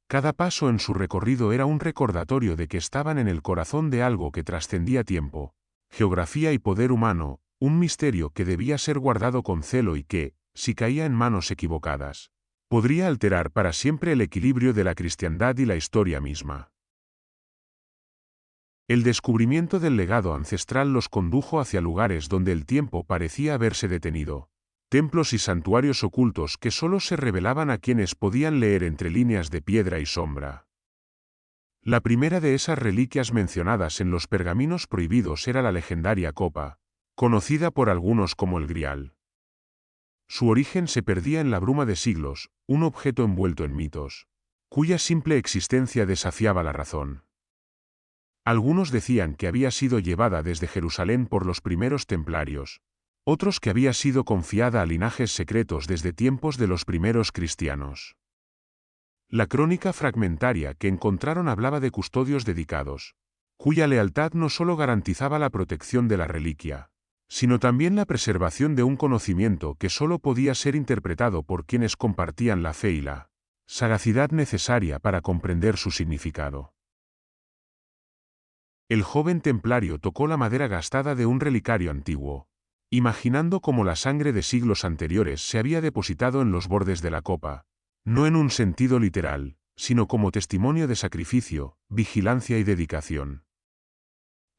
Speaker 1: Cada paso en su recorrido era un recordatorio de que estaban en el corazón de algo que trascendía tiempo, geografía y poder humano, un misterio que debía ser guardado con celo y que, si caía en manos equivocadas, podría alterar para siempre el equilibrio de la cristiandad y la historia misma. El descubrimiento del legado ancestral los condujo hacia lugares donde el tiempo parecía haberse detenido, templos y santuarios ocultos que solo se revelaban a quienes podían leer entre líneas de piedra y sombra. La primera de esas reliquias mencionadas en los pergaminos prohibidos era la legendaria copa, conocida por algunos como el Grial. Su origen se perdía en la bruma de siglos, un objeto envuelto en mitos, cuya simple existencia desafiaba la razón. Algunos decían que había sido llevada desde Jerusalén por los primeros templarios, otros que había sido confiada a linajes secretos desde tiempos de los primeros cristianos. La crónica fragmentaria que encontraron hablaba de custodios dedicados, cuya lealtad no solo garantizaba la protección de la reliquia, sino también la preservación de un conocimiento que solo podía ser interpretado por quienes compartían la fe y la sagacidad necesaria para comprender su significado. El joven templario tocó la madera gastada de un relicario antiguo, imaginando cómo la sangre de siglos anteriores se había depositado en los bordes de la copa, no en un sentido literal, sino como testimonio de sacrificio, vigilancia y dedicación.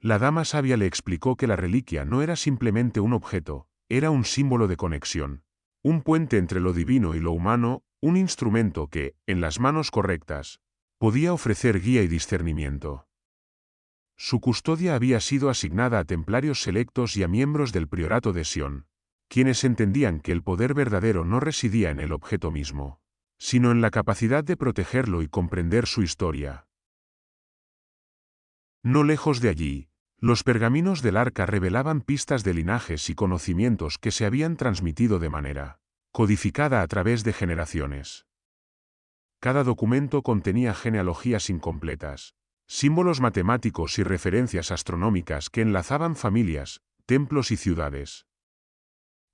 Speaker 1: La dama sabia le explicó que la reliquia no era simplemente un objeto, era un símbolo de conexión, un puente entre lo divino y lo humano, un instrumento que, en las manos correctas, podía ofrecer guía y discernimiento. Su custodia había sido asignada a templarios selectos y a miembros del priorato de Sion, quienes entendían que el poder verdadero no residía en el objeto mismo, sino en la capacidad de protegerlo y comprender su historia. No lejos de allí, los pergaminos del arca revelaban pistas de linajes y conocimientos que se habían transmitido de manera codificada a través de generaciones. Cada documento contenía genealogías incompletas, símbolos matemáticos y referencias astronómicas que enlazaban familias, templos y ciudades.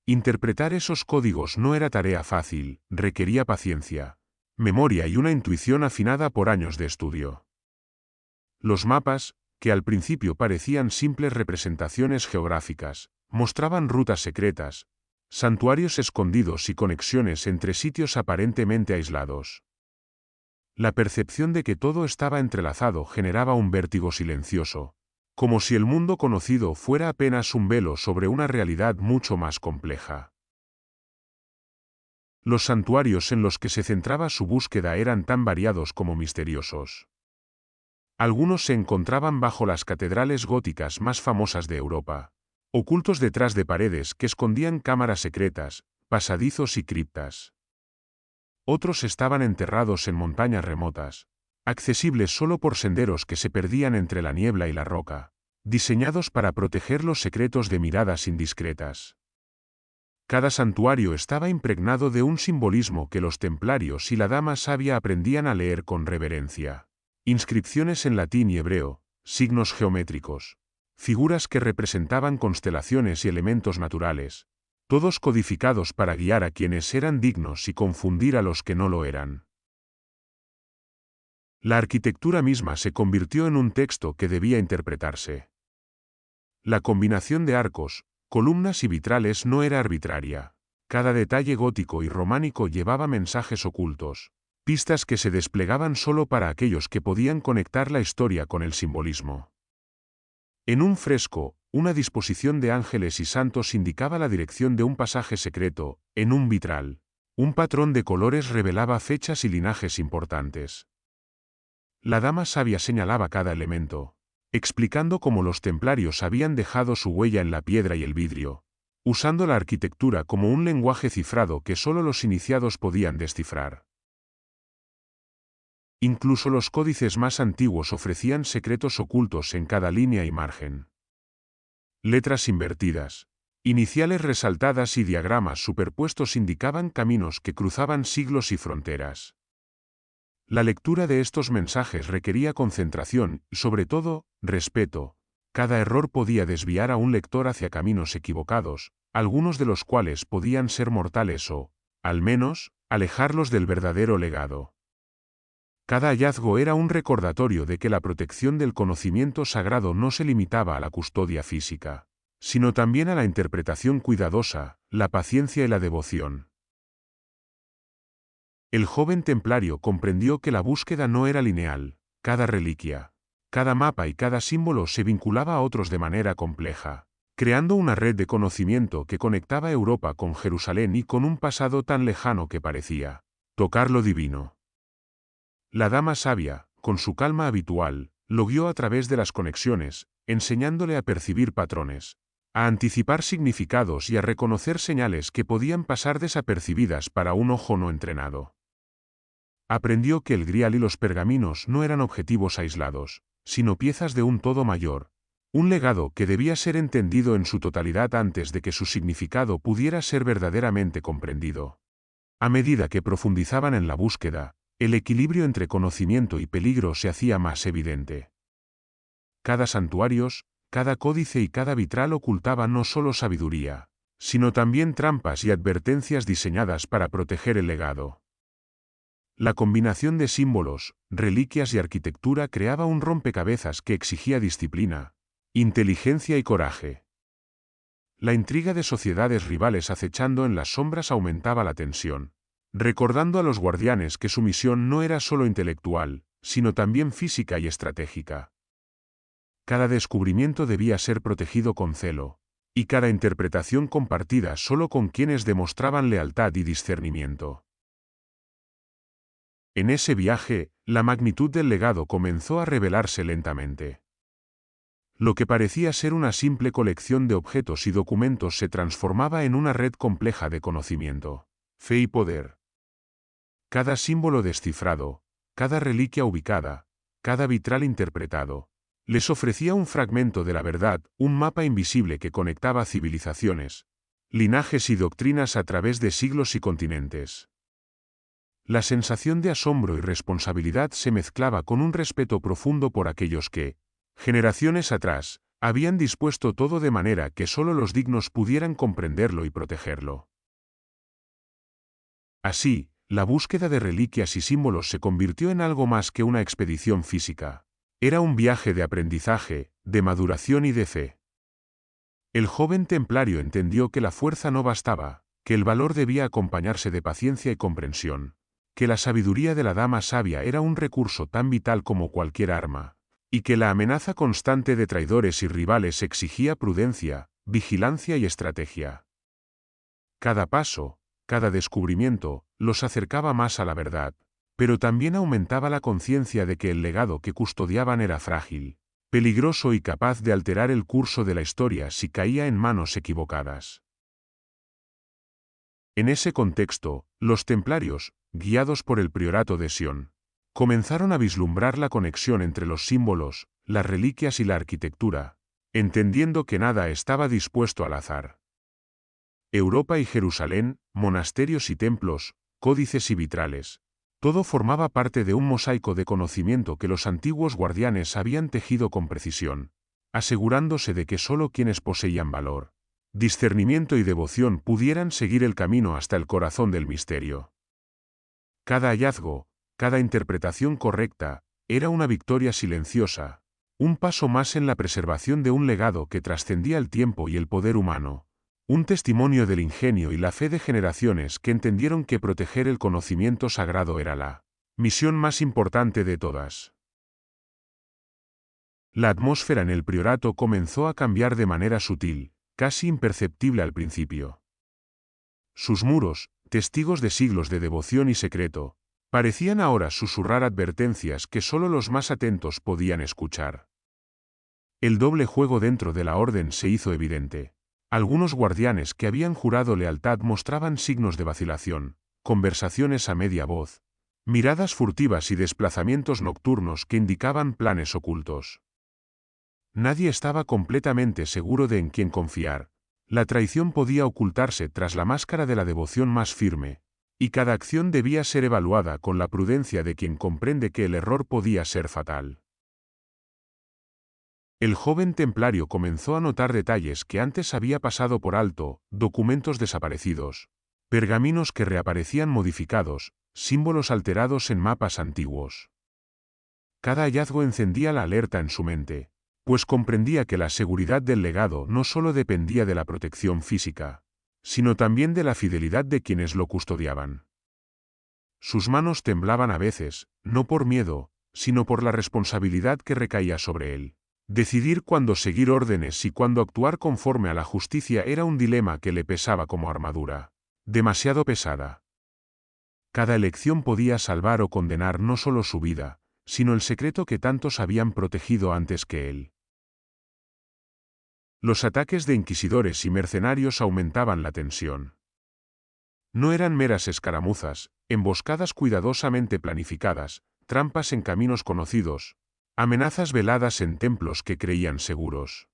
Speaker 1: Interpretar esos códigos no era tarea fácil, requería paciencia, memoria y una intuición afinada por años de estudio. Los mapas, que al principio parecían simples representaciones geográficas, mostraban rutas secretas, santuarios escondidos y conexiones entre sitios aparentemente aislados. La percepción de que todo estaba entrelazado generaba un vértigo silencioso, como si el mundo conocido fuera apenas un velo sobre una realidad mucho más compleja. Los santuarios en los que se centraba su búsqueda eran tan variados como misteriosos. Algunos se encontraban bajo las catedrales góticas más famosas de Europa, ocultos detrás de paredes que escondían cámaras secretas, pasadizos y criptas. otros estaban enterrados en montañas remotas, accesibles solo por senderos que se perdían entre la niebla y la roca, diseñados para proteger los secretos de miradas indiscretas. Cada santuario estaba impregnado de un simbolismo que los templarios y la dama sabia aprendían a leer con reverencia. Inscripciones en latín y hebreo, signos geométricos, figuras que representaban constelaciones y elementos naturales, todos codificados para guiar a quienes eran dignos y confundir a los que no lo eran. La arquitectura misma se convirtió en un texto que debía interpretarse. La combinación de arcos, columnas y vitrales no era arbitraria. Cada detalle gótico y románico llevaba mensajes ocultos, pistas que se desplegaban solo para aquellos que podían conectar la historia con el simbolismo. En un fresco, una disposición de ángeles y santos indicaba la dirección de un pasaje secreto; en un vitral, un patrón de colores revelaba fechas y linajes importantes. La dama sabia señalaba cada elemento, explicando cómo los templarios habían dejado su huella en la piedra y el vidrio, usando la arquitectura como un lenguaje cifrado que solo los iniciados podían descifrar. Incluso los códices más antiguos ofrecían secretos ocultos en cada línea y margen. Letras invertidas, iniciales resaltadas y diagramas superpuestos indicaban caminos que cruzaban siglos y fronteras. La lectura de estos mensajes requería concentración y, sobre todo, respeto. Cada error podía desviar a un lector hacia caminos equivocados, algunos de los cuales podían ser mortales o, al menos, alejarlos del verdadero legado. Cada hallazgo era un recordatorio de que la protección del conocimiento sagrado no se limitaba a la custodia física, sino también a la interpretación cuidadosa, la paciencia y la devoción. El joven templario comprendió que la búsqueda no era lineal; cada reliquia, cada mapa y cada símbolo se vinculaba a otros de manera compleja, creando una red de conocimiento que conectaba Europa con Jerusalén y con un pasado tan lejano que parecía tocar lo divino. La dama sabia, con su calma habitual, lo guió a través de las conexiones, enseñándole a percibir patrones, a anticipar significados y a reconocer señales que podían pasar desapercibidas para un ojo no entrenado. Aprendió que el grial y los pergaminos no eran objetivos aislados, sino piezas de un todo mayor, un legado que debía ser entendido en su totalidad antes de que su significado pudiera ser verdaderamente comprendido. A medida que profundizaban en la búsqueda, el equilibrio entre conocimiento y peligro se hacía más evidente. Cada santuario, cada códice y cada vitral ocultaba no solo sabiduría, sino también trampas y advertencias diseñadas para proteger el legado. La combinación de símbolos, reliquias y arquitectura creaba un rompecabezas que exigía disciplina, inteligencia y coraje. La intriga de sociedades rivales acechando en las sombras aumentaba la tensión, recordando a los guardianes que su misión no era solo intelectual, sino también física y estratégica. Cada descubrimiento debía ser protegido con celo, y cada interpretación compartida solo con quienes demostraban lealtad y discernimiento. En ese viaje, la magnitud del legado comenzó a revelarse lentamente. Lo que parecía ser una simple colección de objetos y documentos se transformaba en una red compleja de conocimiento, fe y poder. Cada símbolo descifrado, cada reliquia ubicada, cada vitral interpretado, les ofrecía un fragmento de la verdad, un mapa invisible que conectaba civilizaciones, linajes y doctrinas a través de siglos y continentes. La sensación de asombro y responsabilidad se mezclaba con un respeto profundo por aquellos que, generaciones atrás, habían dispuesto todo de manera que solo los dignos pudieran comprenderlo y protegerlo. Así, la búsqueda de reliquias y símbolos se convirtió en algo más que una expedición física. Era un viaje de aprendizaje, de maduración y de fe. El joven templario entendió que la fuerza no bastaba, que el valor debía acompañarse de paciencia y comprensión, que la sabiduría de la dama sabia era un recurso tan vital como cualquier arma, y que la amenaza constante de traidores y rivales exigía prudencia, vigilancia y estrategia. Cada paso, cada descubrimiento, los acercaba más a la verdad, pero también aumentaba la conciencia de que el legado que custodiaban era frágil, peligroso y capaz de alterar el curso de la historia si caía en manos equivocadas. En ese contexto, los templarios, guiados por el priorato de Sion, comenzaron a vislumbrar la conexión entre los símbolos, las reliquias y la arquitectura, entendiendo que nada estaba dispuesto al azar. Europa y Jerusalén, monasterios y templos, códices y vitrales. Todo formaba parte de un mosaico de conocimiento que los antiguos guardianes habían tejido con precisión, asegurándose de que solo quienes poseían valor, discernimiento y devoción pudieran seguir el camino hasta el corazón del misterio. Cada hallazgo, cada interpretación correcta, era una victoria silenciosa, un paso más en la preservación de un legado que trascendía el tiempo y el poder humano, un testimonio del ingenio y la fe de generaciones que entendieron que proteger el conocimiento sagrado era la misión más importante de todas. La atmósfera en el priorato comenzó a cambiar de manera sutil, casi imperceptible al principio. Sus muros, testigos de siglos de devoción y secreto, parecían ahora susurrar advertencias que solo los más atentos podían escuchar. El doble juego dentro de la orden se hizo evidente. Algunos guardianes que habían jurado lealtad mostraban signos de vacilación, conversaciones a media voz, miradas furtivas y desplazamientos nocturnos que indicaban planes ocultos. Nadie estaba completamente seguro de en quién confiar. La traición podía ocultarse tras la máscara de la devoción más firme, y cada acción debía ser evaluada con la prudencia de quien comprende que el error podía ser fatal. El joven templario comenzó a notar detalles que antes había pasado por alto: documentos desaparecidos, pergaminos que reaparecían modificados, símbolos alterados en mapas antiguos. Cada hallazgo encendía la alerta en su mente, pues comprendía que la seguridad del legado no solo dependía de la protección física, sino también de la fidelidad de quienes lo custodiaban. Sus manos temblaban a veces, no por miedo, sino por la responsabilidad que recaía sobre él. Decidir cuándo seguir órdenes y cuándo actuar conforme a la justicia era un dilema que le pesaba como armadura, demasiado pesada. Cada elección podía salvar o condenar no solo su vida, sino el secreto que tantos habían protegido antes que él. Los ataques de inquisidores y mercenarios aumentaban la tensión. No eran meras escaramuzas, emboscadas cuidadosamente planificadas, trampas en caminos conocidos, amenazas veladas en templos que creían seguros.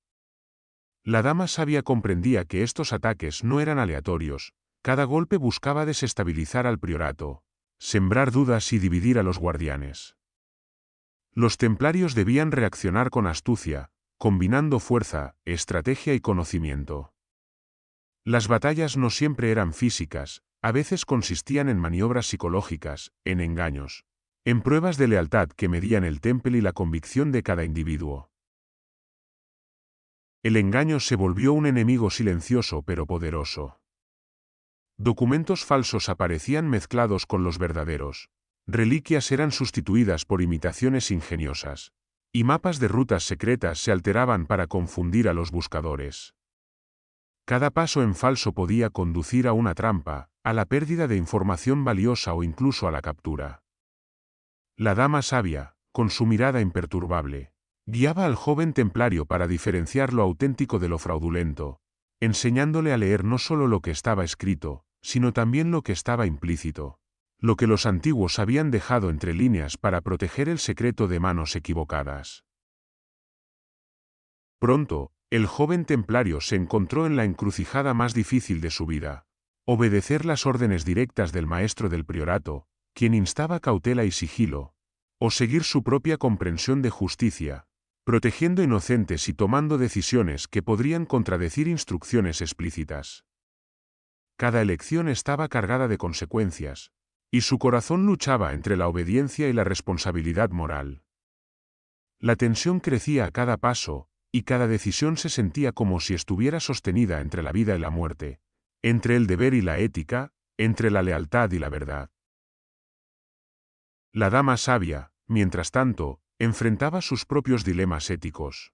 Speaker 1: La dama sabia comprendía que estos ataques no eran aleatorios, cada golpe buscaba desestabilizar al priorato, sembrar dudas y dividir a los guardianes. Los templarios debían reaccionar con astucia, combinando fuerza, estrategia y conocimiento. Las batallas no siempre eran físicas, a veces consistían en maniobras psicológicas, en engaños, en pruebas de lealtad que medían el temple y la convicción de cada individuo. El engaño se volvió un enemigo silencioso pero poderoso. Documentos falsos aparecían mezclados con los verdaderos, reliquias eran sustituidas por imitaciones ingeniosas, y mapas de rutas secretas se alteraban para confundir a los buscadores. Cada paso en falso podía conducir a una trampa, a la pérdida de información valiosa o incluso a la captura. La dama sabia, con su mirada imperturbable, guiaba al joven templario para diferenciar lo auténtico de lo fraudulento, enseñándole a leer no solo lo que estaba escrito, sino también lo que estaba implícito, lo que los antiguos habían dejado entre líneas para proteger el secreto de manos equivocadas. Pronto, el joven templario se encontró en la encrucijada más difícil de su vida: obedecer las órdenes directas del maestro del priorato, quien instaba cautela y sigilo, o seguir su propia comprensión de justicia, protegiendo inocentes y tomando decisiones que podrían contradecir instrucciones explícitas. Cada elección estaba cargada de consecuencias, y su corazón luchaba entre la obediencia y la responsabilidad moral. La tensión crecía a cada paso, y cada decisión se sentía como si estuviera sostenida entre la vida y la muerte, entre el deber y la ética, entre la lealtad y la verdad. La dama sabia, mientras tanto, enfrentaba sus propios dilemas éticos.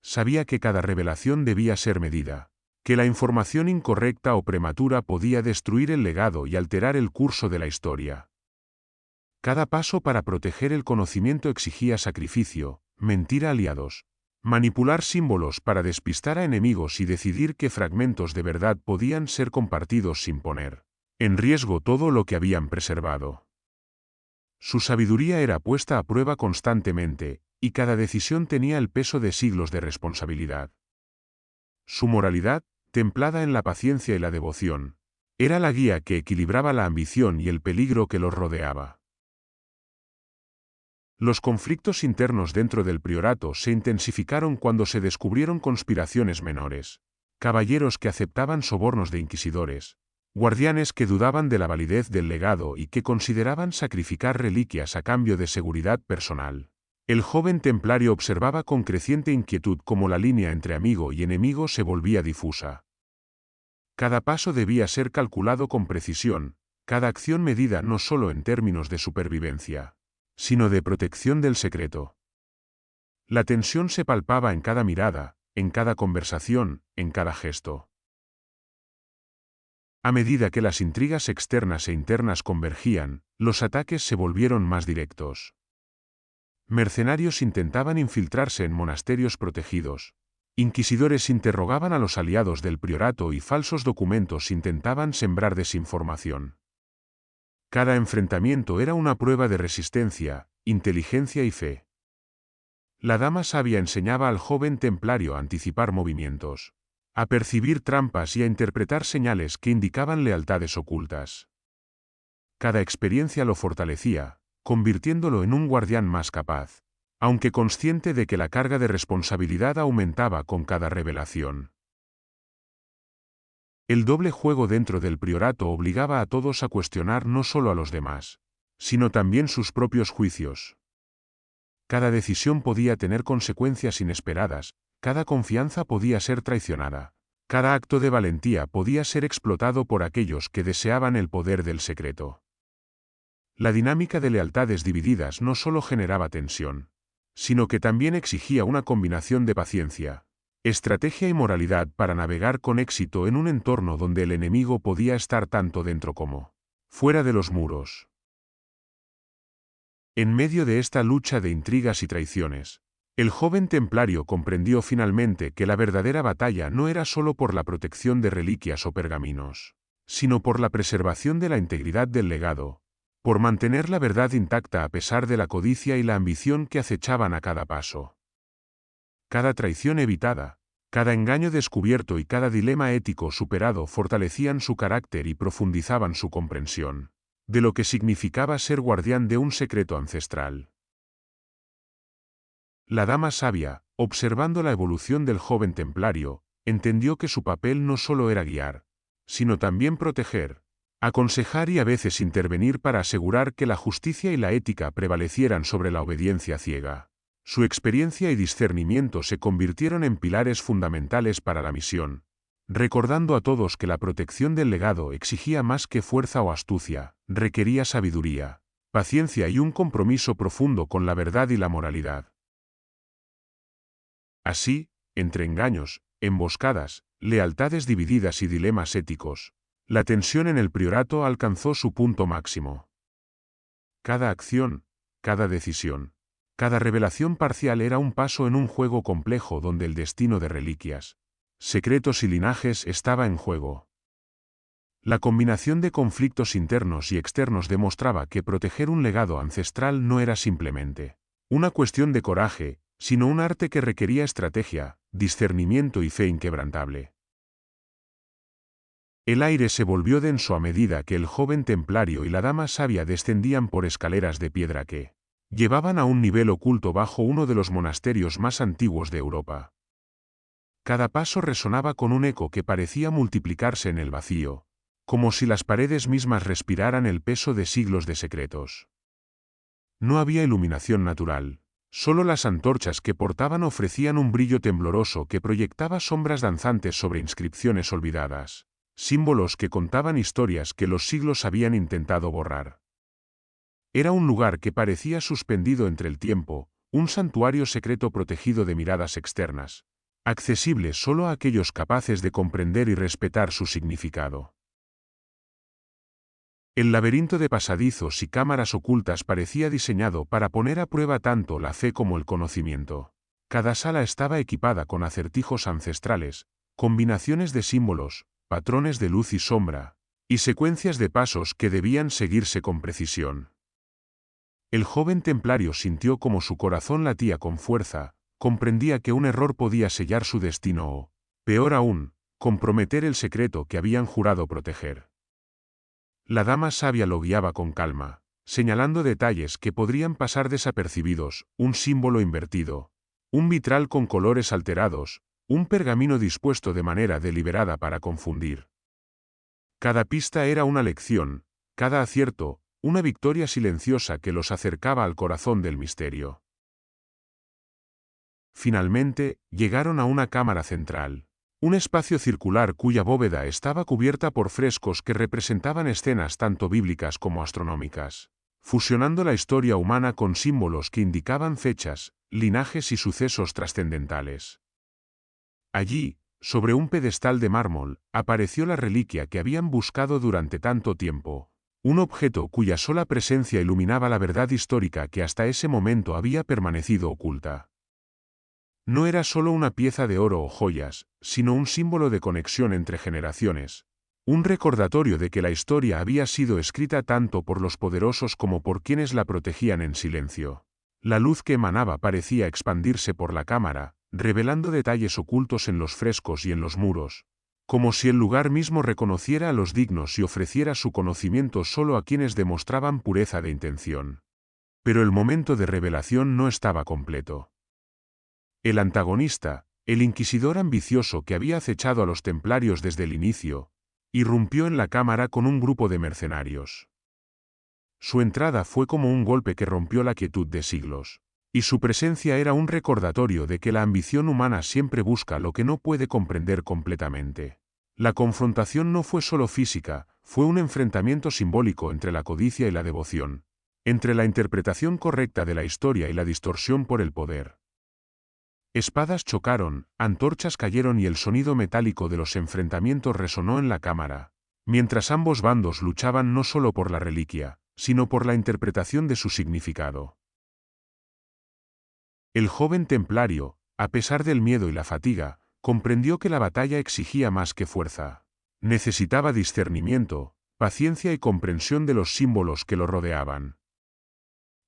Speaker 1: Sabía que cada revelación debía ser medida, que la información incorrecta o prematura podía destruir el legado y alterar el curso de la historia. Cada paso para proteger el conocimiento exigía sacrificio, mentir a aliados, manipular símbolos para despistar a enemigos y decidir qué fragmentos de verdad podían ser compartidos sin poner en riesgo todo lo que habían preservado. Su sabiduría era puesta a prueba constantemente, y cada decisión tenía el peso de siglos de responsabilidad. Su moralidad, templada en la paciencia y la devoción, era la guía que equilibraba la ambición y el peligro que los rodeaba. Los conflictos internos dentro del priorato se intensificaron cuando se descubrieron conspiraciones menores, caballeros que aceptaban sobornos de inquisidores, guardianes que dudaban de la validez del legado y que consideraban sacrificar reliquias a cambio de seguridad personal. El joven templario observaba con creciente inquietud cómo la línea entre amigo y enemigo se volvía difusa. Cada paso debía ser calculado con precisión, cada acción medida no solo en términos de supervivencia, sino de protección del secreto. La tensión se palpaba en cada mirada, en cada conversación, en cada gesto. A medida que las intrigas externas e internas convergían, los ataques se volvieron más directos. Mercenarios intentaban infiltrarse en monasterios protegidos. Inquisidores interrogaban a los aliados del priorato y falsos documentos intentaban sembrar desinformación. Cada enfrentamiento era una prueba de resistencia, inteligencia y fe. La dama sabia enseñaba al joven templario a anticipar movimientos, a percibir trampas y a interpretar señales que indicaban lealtades ocultas. Cada experiencia lo fortalecía, convirtiéndolo en un guardián más capaz, aunque consciente de que la carga de responsabilidad aumentaba con cada revelación. El doble juego dentro del priorato obligaba a todos a cuestionar no solo a los demás, sino también sus propios juicios. Cada decisión podía tener consecuencias inesperadas, cada confianza podía ser traicionada, cada acto de valentía podía ser explotado por aquellos que deseaban el poder del secreto. La dinámica de lealtades divididas no solo generaba tensión, sino que también exigía una combinación de paciencia, estrategia y moralidad para navegar con éxito en un entorno donde el enemigo podía estar tanto dentro como fuera de los muros. En medio de esta lucha de intrigas y traiciones, el joven templario comprendió finalmente que la verdadera batalla no era solo por la protección de reliquias o pergaminos, sino por la preservación de la integridad del legado, por mantener la verdad intacta a pesar de la codicia y la ambición que acechaban a cada paso. Cada traición evitada, cada engaño descubierto y cada dilema ético superado fortalecían su carácter y profundizaban su comprensión de lo que significaba ser guardián de un secreto ancestral. La dama sabia, observando la evolución del joven templario, entendió que su papel no solo era guiar, sino también proteger, aconsejar y a veces intervenir para asegurar que la justicia y la ética prevalecieran sobre la obediencia ciega. Su experiencia y discernimiento se convirtieron en pilares fundamentales para la misión, recordando a todos que la protección del legado exigía más que fuerza o astucia, requería sabiduría, paciencia y un compromiso profundo con la verdad y la moralidad. Así, entre engaños, emboscadas, lealtades divididas y dilemas éticos, la tensión en el priorato alcanzó su punto máximo. Cada acción, cada decisión, cada revelación parcial era un paso en un juego complejo donde el destino de reliquias, secretos y linajes estaba en juego. La combinación de conflictos internos y externos demostraba que proteger un legado ancestral no era simplemente una cuestión de coraje, sino un arte que requería estrategia, discernimiento y fe inquebrantable. El aire se volvió denso a medida que el joven templario y la dama sabia descendían por escaleras de piedra que llevaban a un nivel oculto bajo uno de los monasterios más antiguos de Europa. Cada paso resonaba con un eco que parecía multiplicarse en el vacío, como si las paredes mismas respiraran el peso de siglos de secretos. No había iluminación natural, solo las antorchas que portaban ofrecían un brillo tembloroso que proyectaba sombras danzantes sobre inscripciones olvidadas, símbolos que contaban historias que los siglos habían intentado borrar. Era un lugar que parecía suspendido entre el tiempo, un santuario secreto protegido de miradas externas, accesible solo a aquellos capaces de comprender y respetar su significado. El laberinto de pasadizos y cámaras ocultas parecía diseñado para poner a prueba tanto la fe como el conocimiento. Cada sala estaba equipada con acertijos ancestrales, combinaciones de símbolos, patrones de luz y sombra, y secuencias de pasos que debían seguirse con precisión. El joven templario sintió como su corazón latía con fuerza, comprendía que un error podía sellar su destino o, peor aún, comprometer el secreto que habían jurado proteger. La dama sabia lo guiaba con calma, señalando detalles que podrían pasar desapercibidos, un símbolo invertido, un vitral con colores alterados, un pergamino dispuesto de manera deliberada para confundir. Cada pista era una lección, cada acierto, una victoria silenciosa que los acercaba al corazón del misterio. Finalmente, llegaron a una cámara central. Un espacio circular cuya bóveda estaba cubierta por frescos que representaban escenas tanto bíblicas como astronómicas, fusionando la historia humana con símbolos que indicaban fechas, linajes y sucesos trascendentales. Allí, sobre un pedestal de mármol, apareció la reliquia que habían buscado durante tanto tiempo, un objeto cuya sola presencia iluminaba la verdad histórica que hasta ese momento había permanecido oculta. No era solo una pieza de oro o joyas, sino un símbolo de conexión entre generaciones, un recordatorio de que la historia había sido escrita tanto por los poderosos como por quienes la protegían en silencio. La luz que emanaba parecía expandirse por la cámara, revelando detalles ocultos en los frescos y en los muros, como si el lugar mismo reconociera a los dignos y ofreciera su conocimiento solo a quienes demostraban pureza de intención. Pero el momento de revelación no estaba completo. El antagonista, el inquisidor ambicioso que había acechado a los templarios desde el inicio, irrumpió en la cámara con un grupo de mercenarios. Su entrada fue como un golpe que rompió la quietud de siglos, y su presencia era un recordatorio de que la ambición humana siempre busca lo que no puede comprender completamente. La confrontación no fue solo física, fue un enfrentamiento simbólico entre la codicia y la devoción, entre la interpretación correcta de la historia y la distorsión por el poder. Espadas chocaron, antorchas cayeron y el sonido metálico de los enfrentamientos resonó en la cámara, mientras ambos bandos luchaban no solo por la reliquia, sino por la interpretación de su significado. El joven templario, a pesar del miedo y la fatiga, comprendió que la batalla exigía más que fuerza. Necesitaba discernimiento, paciencia y comprensión de los símbolos que lo rodeaban.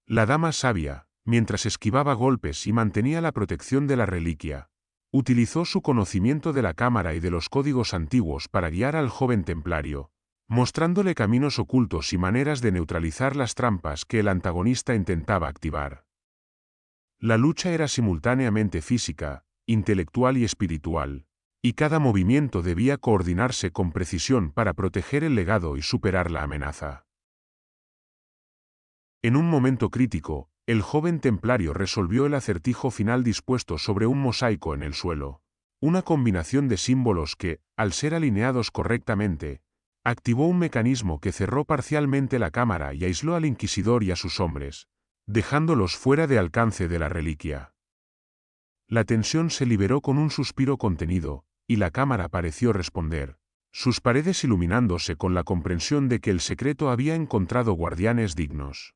Speaker 1: La dama sabia, mientras esquivaba golpes y mantenía la protección de la reliquia, utilizó su conocimiento de la cámara y de los códigos antiguos para guiar al joven templario, mostrándole caminos ocultos y maneras de neutralizar las trampas que el antagonista intentaba activar. La lucha era simultáneamente física, intelectual y espiritual, y cada movimiento debía coordinarse con precisión para proteger el legado y superar la amenaza. En un momento crítico, el joven templario resolvió el acertijo final dispuesto sobre un mosaico en el suelo, una combinación de símbolos que, al ser alineados correctamente, activó un mecanismo que cerró parcialmente la cámara y aisló al inquisidor y a sus hombres, dejándolos fuera de alcance de la reliquia. La tensión se liberó con un suspiro contenido, y la cámara pareció responder, sus paredes iluminándose con la comprensión de que el secreto había encontrado guardianes dignos.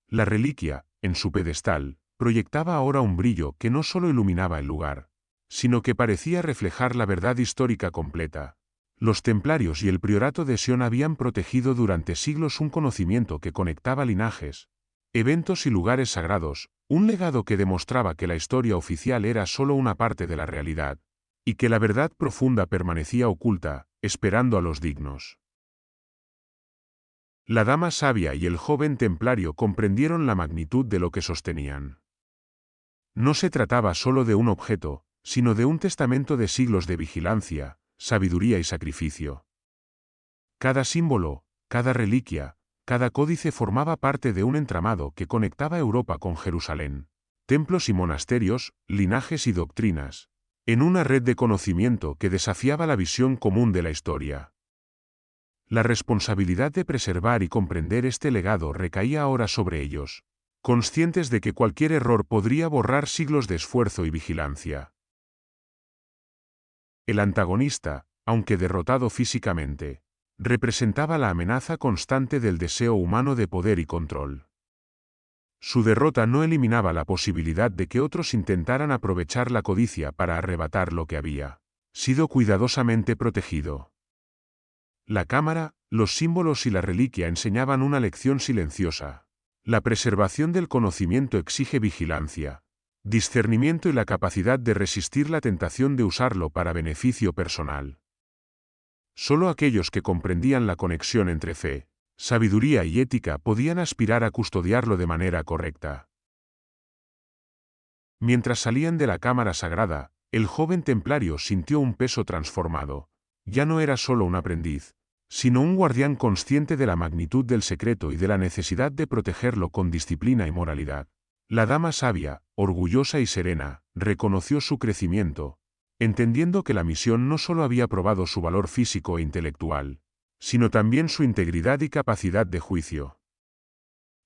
Speaker 1: La reliquia, en su pedestal, proyectaba ahora un brillo que no solo iluminaba el lugar, sino que parecía reflejar la verdad histórica completa. Los templarios y el priorato de Sion habían protegido durante siglos un conocimiento que conectaba linajes, eventos y lugares sagrados, un legado que demostraba que la historia oficial era solo una parte de la realidad, y que la verdad profunda permanecía oculta, esperando a los dignos. La dama sabia y el joven templario comprendieron la magnitud de lo que sostenían. No se trataba solo de un objeto, sino de un testamento de siglos de vigilancia, sabiduría y sacrificio. Cada símbolo, cada reliquia, cada códice formaba parte de un entramado que conectaba Europa con Jerusalén, templos y monasterios, linajes y doctrinas, en una red de conocimiento que desafiaba la visión común de la historia. La responsabilidad de preservar y comprender este legado recaía ahora sobre ellos, conscientes de que cualquier error podría borrar siglos de esfuerzo y vigilancia. El antagonista, aunque derrotado físicamente, representaba la amenaza constante del deseo humano de poder y control. Su derrota no eliminaba la posibilidad de que otros intentaran aprovechar la codicia para arrebatar lo que había sido cuidadosamente protegido. La cámara, los símbolos y la reliquia enseñaban una lección silenciosa. La preservación del conocimiento exige vigilancia, discernimiento y la capacidad de resistir la tentación de usarlo para beneficio personal. Solo aquellos que comprendían la conexión entre fe, sabiduría y ética podían aspirar a custodiarlo de manera correcta. Mientras salían de la cámara sagrada, el joven templario sintió un peso transformado. Ya no era solo un aprendiz, sino un guardián consciente de la magnitud del secreto y de la necesidad de protegerlo con disciplina y moralidad. La dama sabia, orgullosa y serena, reconoció su crecimiento, entendiendo que la misión no solo había probado su valor físico e intelectual, sino también su integridad y capacidad de juicio.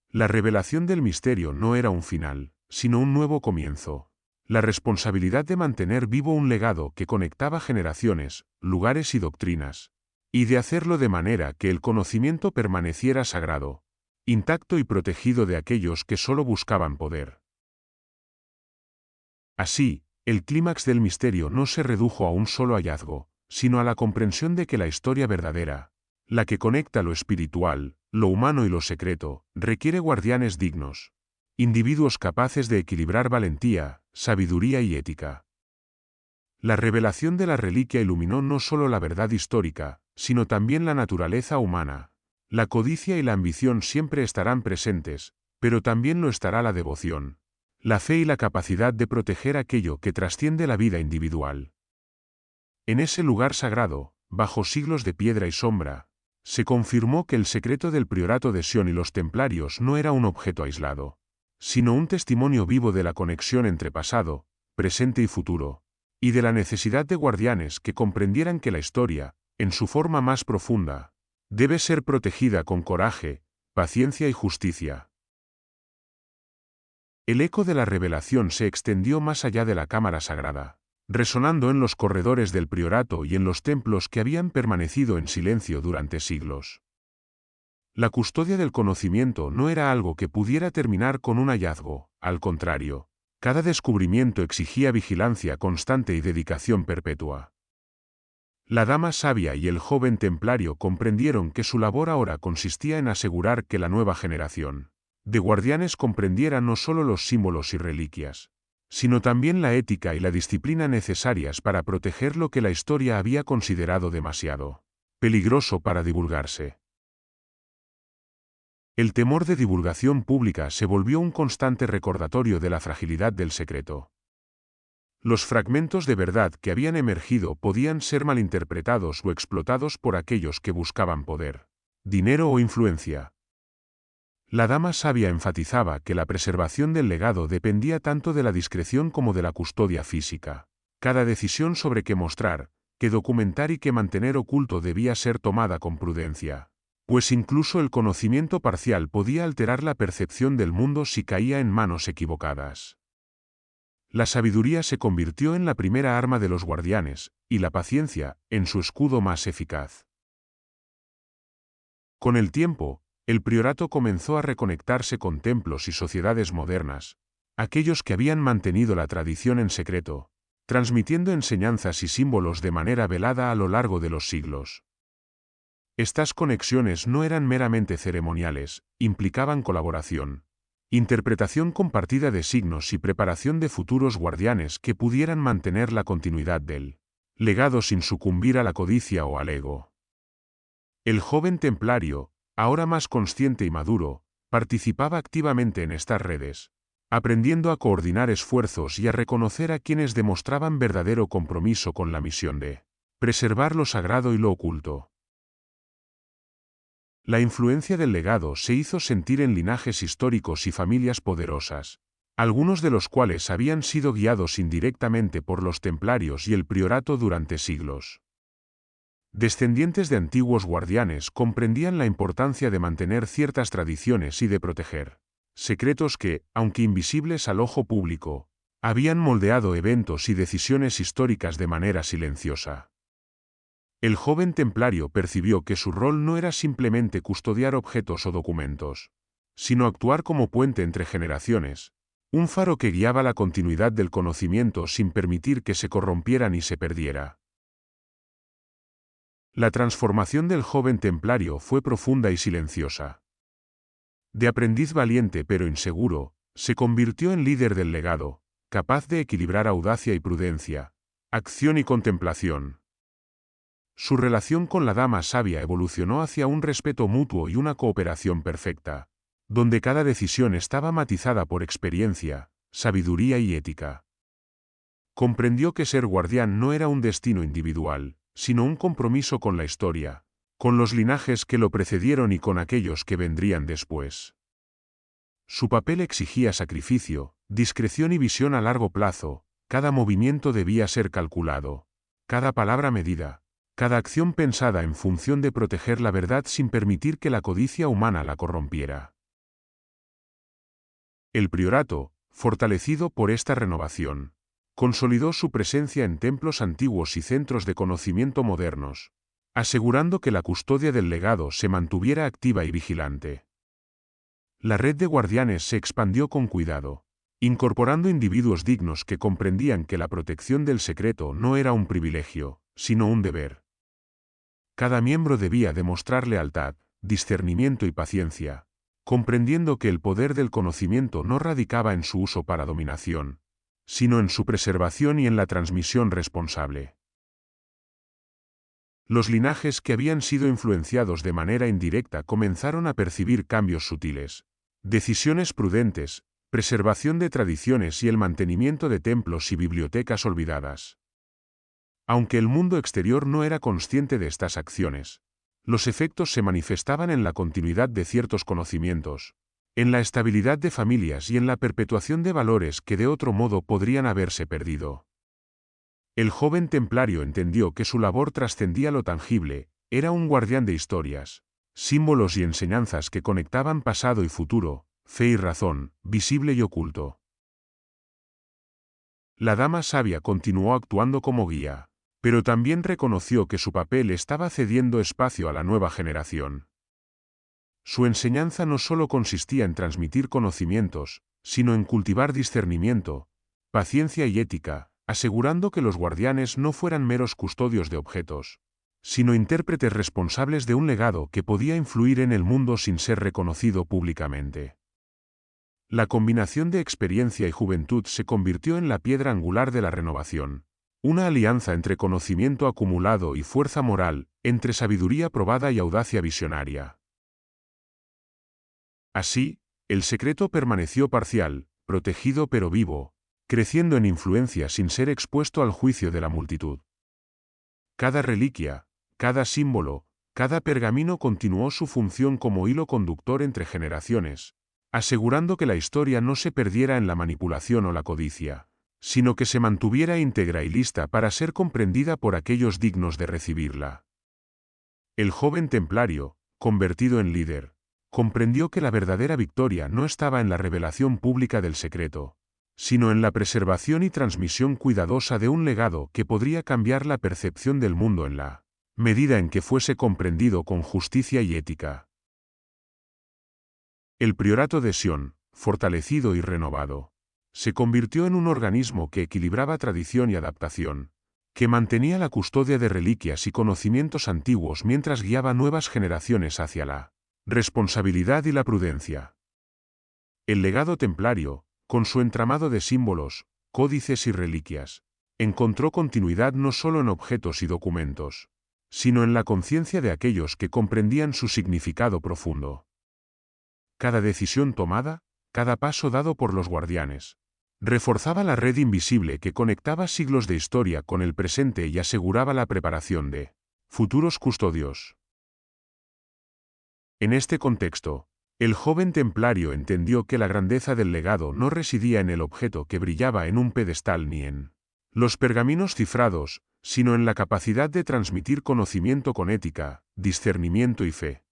Speaker 1: La revelación del misterio no era un final, sino un nuevo comienzo. La responsabilidad de mantener vivo un legado que conectaba generaciones, lugares y doctrinas, y de hacerlo de manera que el conocimiento permaneciera sagrado, intacto y protegido de aquellos que solo buscaban poder. Así, el clímax del misterio no se redujo a un solo hallazgo, sino a la comprensión de que la historia verdadera, la que conecta lo espiritual, lo humano y lo secreto, requiere guardianes dignos, individuos capaces de equilibrar valentía, sabiduría y ética. La revelación de la reliquia iluminó no solo la verdad histórica, sino también la naturaleza humana. La codicia y la ambición siempre estarán presentes, pero también lo estará la devoción, la fe y la capacidad de proteger aquello que trasciende la vida individual. En ese lugar sagrado, bajo siglos de piedra y sombra, se confirmó que el secreto del priorato de Sion y los templarios no era un objeto aislado, sino un testimonio vivo de la conexión entre pasado, presente y futuro, y de la necesidad de guardianes que comprendieran que la historia, en su forma más profunda, debe ser protegida con coraje, paciencia y justicia. El eco de la revelación se extendió más allá de la cámara sagrada, resonando en los corredores del priorato y en los templos que habían permanecido en silencio durante siglos. La custodia del conocimiento no era algo que pudiera terminar con un hallazgo, al contrario, cada descubrimiento exigía vigilancia constante y dedicación perpetua. La dama sabia y el joven templario comprendieron que su labor ahora consistía en asegurar que la nueva generación de guardianes comprendiera no solo los símbolos y reliquias, sino también la ética y la disciplina necesarias para proteger lo que la historia había considerado demasiado peligroso para divulgarse. El temor de divulgación pública se volvió un constante recordatorio de la fragilidad del secreto. Los fragmentos de verdad que habían emergido podían ser malinterpretados o explotados por aquellos que buscaban poder, dinero o influencia. La dama sabia enfatizaba que la preservación del legado dependía tanto de la discreción como de la custodia física. Cada decisión sobre qué mostrar, qué documentar y qué mantener oculto debía ser tomada con prudencia, pues incluso el conocimiento parcial podía alterar la percepción del mundo si caía en manos equivocadas. La sabiduría se convirtió en la primera arma de los guardianes, y la paciencia, en su escudo más eficaz. Con el tiempo, el priorato comenzó a reconectarse con templos y sociedades modernas, aquellos que habían mantenido la tradición en secreto, transmitiendo enseñanzas y símbolos de manera velada a lo largo de los siglos. Estas conexiones no eran meramente ceremoniales, implicaban colaboración, interpretación compartida de signos y preparación de futuros guardianes que pudieran mantener la continuidad del legado sin sucumbir a la codicia o al ego. El joven templario, ahora más consciente y maduro, participaba activamente en estas redes, aprendiendo a coordinar esfuerzos y a reconocer a quienes demostraban verdadero compromiso con la misión de preservar lo sagrado y lo oculto. La influencia del legado se hizo sentir en linajes históricos y familias poderosas, algunos de los cuales habían sido guiados indirectamente por los templarios y el priorato durante siglos. Descendientes de antiguos guardianes comprendían la importancia de mantener ciertas tradiciones y de proteger secretos que, aunque invisibles al ojo público, habían moldeado eventos y decisiones históricas de manera silenciosa. El joven templario percibió que su rol no era simplemente custodiar objetos o documentos, sino actuar como puente entre generaciones, un faro que guiaba la continuidad del conocimiento sin permitir que se corrompiera ni se perdiera. La transformación del joven templario fue profunda y silenciosa. De aprendiz valiente pero inseguro, se convirtió en líder del legado, capaz de equilibrar audacia y prudencia, acción y contemplación. Su relación con la dama sabia evolucionó hacia un respeto mutuo y una cooperación perfecta, donde cada decisión estaba matizada por experiencia, sabiduría y ética. Comprendió que ser guardián no era un destino individual, sino un compromiso con la historia, con los linajes que lo precedieron y con aquellos que vendrían después. Su papel exigía sacrificio, discreción y visión a largo plazo, cada movimiento debía ser calculado, cada palabra medida, cada acción pensada en función de proteger la verdad sin permitir que la codicia humana la corrompiera. El priorato, fortalecido por esta renovación, consolidó su presencia en templos antiguos y centros de conocimiento modernos, asegurando que la custodia del legado se mantuviera activa y vigilante. La red de guardianes se expandió con cuidado, incorporando individuos dignos que comprendían que la protección del secreto no era un privilegio, sino un deber. Cada miembro debía demostrar lealtad, discernimiento y paciencia, comprendiendo que el poder del conocimiento no radicaba en su uso para dominación, sino en su preservación y en la transmisión responsable. Los linajes que habían sido influenciados de manera indirecta comenzaron a percibir cambios sutiles, decisiones prudentes, preservación de tradiciones y el mantenimiento de templos y bibliotecas olvidadas. Aunque el mundo exterior no era consciente de estas acciones, los efectos se manifestaban en la continuidad de ciertos conocimientos, en la estabilidad de familias y en la perpetuación de valores que de otro modo podrían haberse perdido. El joven templario entendió que su labor trascendía lo tangible, era un guardián de historias, símbolos y enseñanzas que conectaban pasado y futuro, fe y razón, visible y oculto. La dama sabia continuó actuando como guía, pero también reconoció que su papel estaba cediendo espacio a la nueva generación. Su enseñanza no solo consistía en transmitir conocimientos, sino en cultivar discernimiento, paciencia y ética, asegurando que los guardianes no fueran meros custodios de objetos, sino intérpretes responsables de un legado que podía influir en el mundo sin ser reconocido públicamente. La combinación de experiencia y juventud se convirtió en la piedra angular de la renovación, una alianza entre conocimiento acumulado y fuerza moral, entre sabiduría probada y audacia visionaria. Así, el secreto permaneció parcial, protegido pero vivo, creciendo en influencia sin ser expuesto al juicio de la multitud. Cada reliquia, cada símbolo, cada pergamino continuó su función como hilo conductor entre generaciones, asegurando que la historia no se perdiera en la manipulación o la codicia, sino que se mantuviera íntegra y lista para ser comprendida por aquellos dignos de recibirla. El joven templario, convertido en líder, comprendió que la verdadera victoria no estaba en la revelación pública del secreto, sino en la preservación y transmisión cuidadosa de un legado que podría cambiar la percepción del mundo en la medida en que fuese comprendido con justicia y ética. El priorato de Sion, fortalecido y renovado, se convirtió en un organismo que equilibraba tradición y adaptación, que mantenía la custodia de reliquias y conocimientos antiguos mientras guiaba nuevas generaciones hacia la responsabilidad y la prudencia. El legado templario, con su entramado de símbolos, códices y reliquias, encontró continuidad no solo en objetos y documentos, sino en la conciencia de aquellos que comprendían su significado profundo. Cada decisión tomada, cada paso dado por los guardianes, reforzaba la red invisible que conectaba siglos de historia con el presente y aseguraba la preparación de futuros custodios. En este contexto, el joven templario entendió que la grandeza del legado no residía en el objeto que brillaba en un pedestal ni en los pergaminos cifrados, sino en la capacidad de transmitir conocimiento con ética, discernimiento y fe.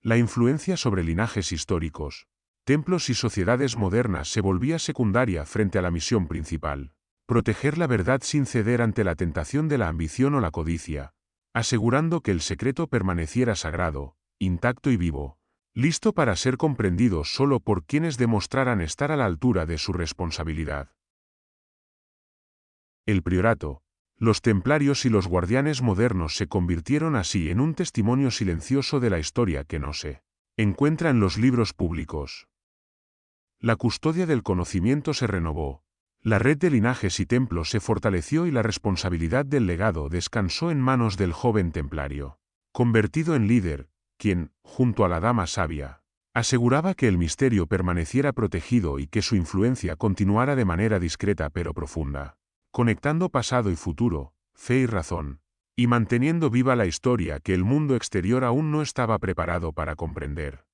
Speaker 1: La influencia sobre linajes históricos, templos y sociedades modernas se volvía secundaria frente a la misión principal: proteger la verdad sin ceder ante la tentación de la ambición o la codicia, asegurando que el secreto permaneciera sagrado, intacto y vivo, listo para ser comprendido solo por quienes demostraran estar a la altura de su responsabilidad. El priorato, Los templarios y los guardianes modernos se convirtieron así en un testimonio silencioso de la historia que no se encuentra en los libros públicos. La custodia del conocimiento se renovó, la red de linajes y templos se fortaleció y la responsabilidad del legado descansó en manos del joven templario, convertido en líder, quien, junto a la dama sabia, aseguraba que el misterio permaneciera protegido y que su influencia continuara de manera discreta pero profunda, conectando pasado y futuro, fe y razón, y manteniendo viva la historia que el mundo exterior aún no estaba preparado para comprender.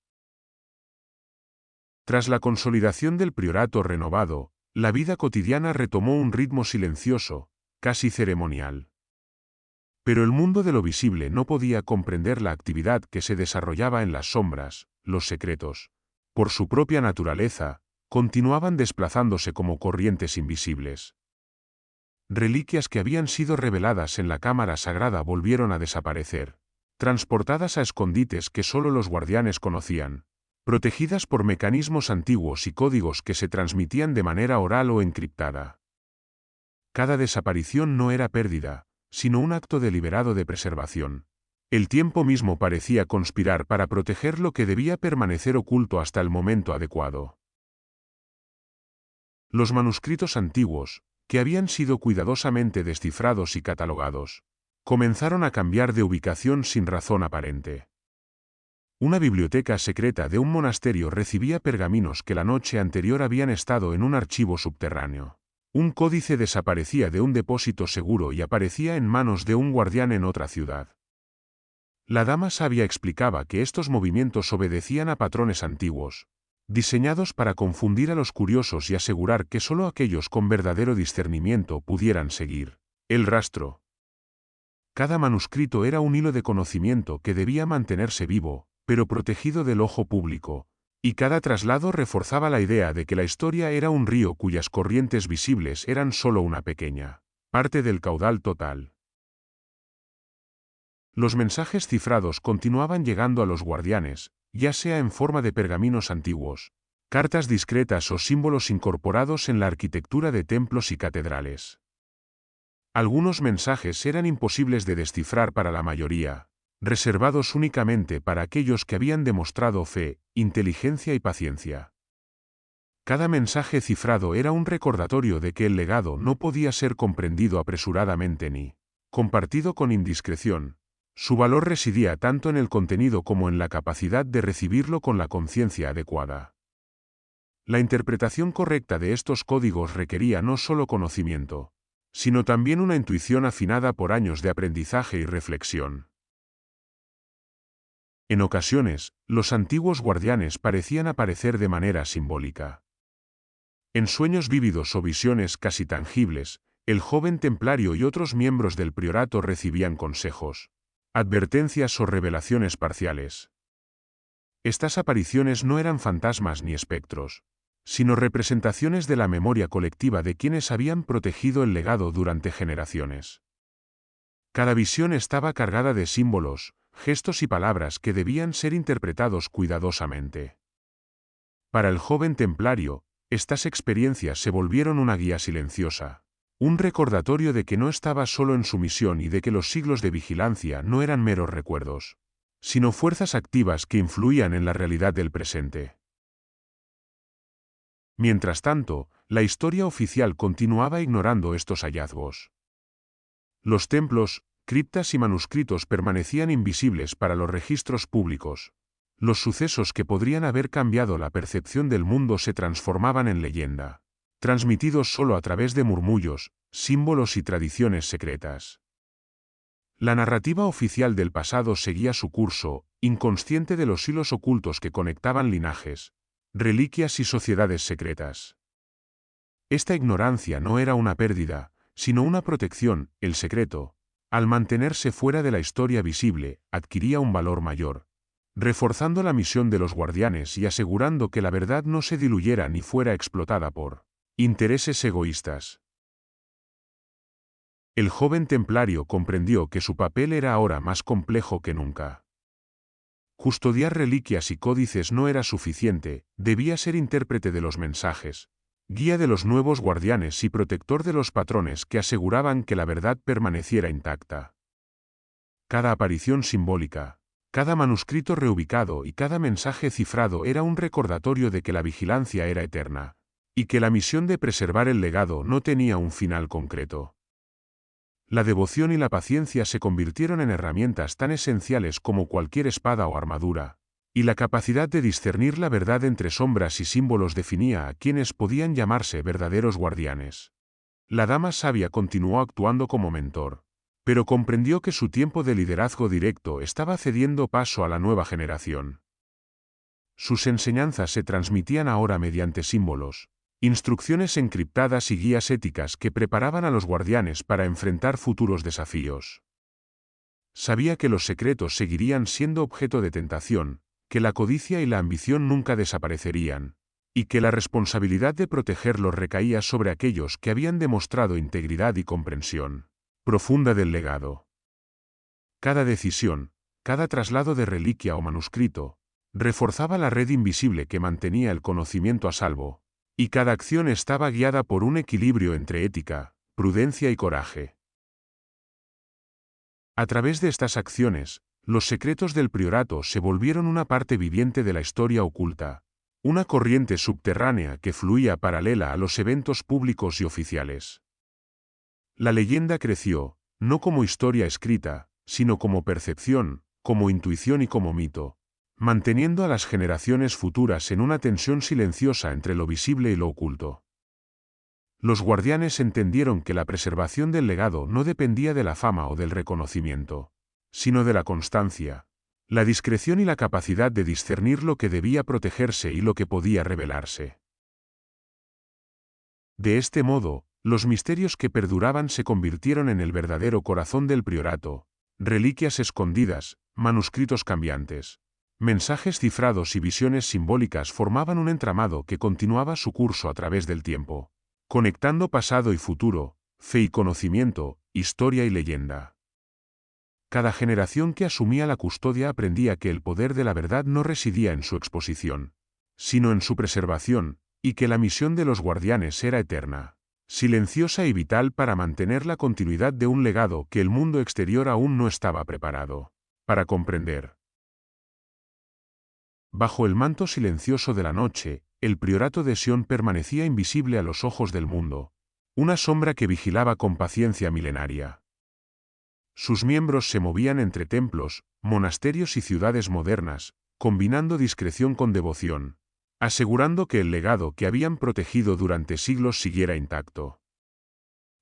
Speaker 1: Tras la consolidación del priorato renovado, la vida cotidiana retomó un ritmo silencioso, casi ceremonial. Pero el mundo de lo visible no podía comprender la actividad que se desarrollaba en las sombras, los secretos, por su propia naturaleza, continuaban desplazándose como corrientes invisibles. Reliquias que habían sido reveladas en la cámara sagrada volvieron a desaparecer, transportadas a escondites que solo los guardianes conocían, protegidas por mecanismos antiguos y códigos que se transmitían de manera oral o encriptada. Cada desaparición no era pérdida, sino un acto deliberado de preservación. El tiempo mismo parecía conspirar para proteger lo que debía permanecer oculto hasta el momento adecuado. Los manuscritos antiguos, que habían sido cuidadosamente descifrados y catalogados, comenzaron a cambiar de ubicación sin razón aparente. Una biblioteca secreta de un monasterio recibía pergaminos que la noche anterior habían estado en un archivo subterráneo. Un códice desaparecía de un depósito seguro y aparecía en manos de un guardián en otra ciudad. La dama sabia explicaba que estos movimientos obedecían a patrones antiguos, diseñados para confundir a los curiosos y asegurar que solo aquellos con verdadero discernimiento pudieran seguir el rastro. Cada manuscrito era un hilo de conocimiento que debía mantenerse vivo, pero protegido del ojo público, y cada traslado reforzaba la idea de que la historia era un río cuyas corrientes visibles eran solo una pequeña parte del caudal total. Los mensajes cifrados continuaban llegando a los guardianes, ya sea en forma de pergaminos antiguos, cartas discretas o símbolos incorporados en la arquitectura de templos y catedrales. Algunos mensajes eran imposibles de descifrar para la mayoría, reservados únicamente para aquellos que habían demostrado fe, inteligencia y paciencia. Cada mensaje cifrado era un recordatorio de que el legado no podía ser comprendido apresuradamente ni compartido con indiscreción. Su valor residía tanto en el contenido como en la capacidad de recibirlo con la conciencia adecuada. La interpretación correcta de estos códigos requería no solo conocimiento, sino también una intuición afinada por años de aprendizaje y reflexión. En ocasiones, los antiguos guardianes parecían aparecer de manera simbólica. En sueños vívidos o visiones casi tangibles, el joven templario y otros miembros del priorato recibían consejos, advertencias o revelaciones parciales. Estas apariciones no eran fantasmas ni espectros, sino representaciones de la memoria colectiva de quienes habían protegido el legado durante generaciones. Cada visión estaba cargada de símbolos, gestos y palabras que debían ser interpretados cuidadosamente. Para el joven templario, estas experiencias se volvieron una guía silenciosa, un recordatorio de que no estaba solo en su misión y de que los siglos de vigilancia no eran meros recuerdos, sino fuerzas activas que influían en la realidad del presente. Mientras tanto, la historia oficial continuaba ignorando estos hallazgos. Los templos, criptas y manuscritos permanecían invisibles para los registros públicos. Los sucesos que podrían haber cambiado la percepción del mundo se transformaban en leyenda, transmitidos solo a través de murmullos, símbolos y tradiciones secretas. La narrativa oficial del pasado seguía su curso, inconsciente de los hilos ocultos que conectaban linajes, reliquias y sociedades secretas. Esta ignorancia no era una pérdida, sino una protección. El secreto, al mantenerse fuera de la historia visible, adquiría un valor mayor, reforzando la misión de los guardianes y asegurando que la verdad no se diluyera ni fuera explotada por intereses egoístas. El joven templario comprendió que su papel era ahora más complejo que nunca. Custodiar reliquias y códices no era suficiente, debía ser intérprete de los mensajes, guía de los nuevos guardianes y protector de los patrones que aseguraban que la verdad permaneciera intacta. Cada aparición simbólica, cada manuscrito reubicado y cada mensaje cifrado era un recordatorio de que la vigilancia era eterna, y que la misión de preservar el legado no tenía un final concreto. La devoción y la paciencia se convirtieron en herramientas tan esenciales como cualquier espada o armadura, y la capacidad de discernir la verdad entre sombras y símbolos definía a quienes podían llamarse verdaderos guardianes. La dama sabia continuó actuando como mentor, pero comprendió que su tiempo de liderazgo directo estaba cediendo paso a la nueva generación. Sus enseñanzas se transmitían ahora mediante símbolos, instrucciones encriptadas y guías éticas que preparaban a los guardianes para enfrentar futuros desafíos. Sabía que los secretos seguirían siendo objeto de tentación, que la codicia y la ambición nunca desaparecerían, y que la responsabilidad de protegerlos recaía sobre aquellos que habían demostrado integridad y comprensión profunda del legado. Cada decisión, cada traslado de reliquia o manuscrito, reforzaba la red invisible que mantenía el conocimiento a salvo, y cada acción estaba guiada por un equilibrio entre ética, prudencia y coraje. A través de estas acciones, los secretos del priorato se volvieron una parte viviente de la historia oculta, una corriente subterránea que fluía paralela a los eventos públicos y oficiales. La leyenda creció, no como historia escrita, sino como percepción, como intuición y como mito, manteniendo a las generaciones futuras en una tensión silenciosa entre lo visible y lo oculto. Los guardianes entendieron que la preservación del legado no dependía de la fama o del reconocimiento, sino de la constancia, la discreción y la capacidad de discernir lo que debía protegerse y lo que podía revelarse. De este modo, los misterios que perduraban se convirtieron en el verdadero corazón del priorato, reliquias escondidas, manuscritos cambiantes, mensajes cifrados y visiones simbólicas formaban un entramado que continuaba su curso a través del tiempo, conectando pasado y futuro, fe y conocimiento, historia y leyenda. Cada generación que asumía la custodia aprendía que el poder de la verdad no residía en su exposición, sino en su preservación, y que la misión de los guardianes era eterna, silenciosa y vital para mantener la continuidad de un legado que el mundo exterior aún no estaba preparado para comprender. Bajo el manto silencioso de la noche, el priorato de Sion permanecía invisible a los ojos del mundo, una sombra que vigilaba con paciencia milenaria. Sus miembros se movían entre templos, monasterios y ciudades modernas, combinando discreción con devoción, asegurando que el legado que habían protegido durante siglos siguiera intacto.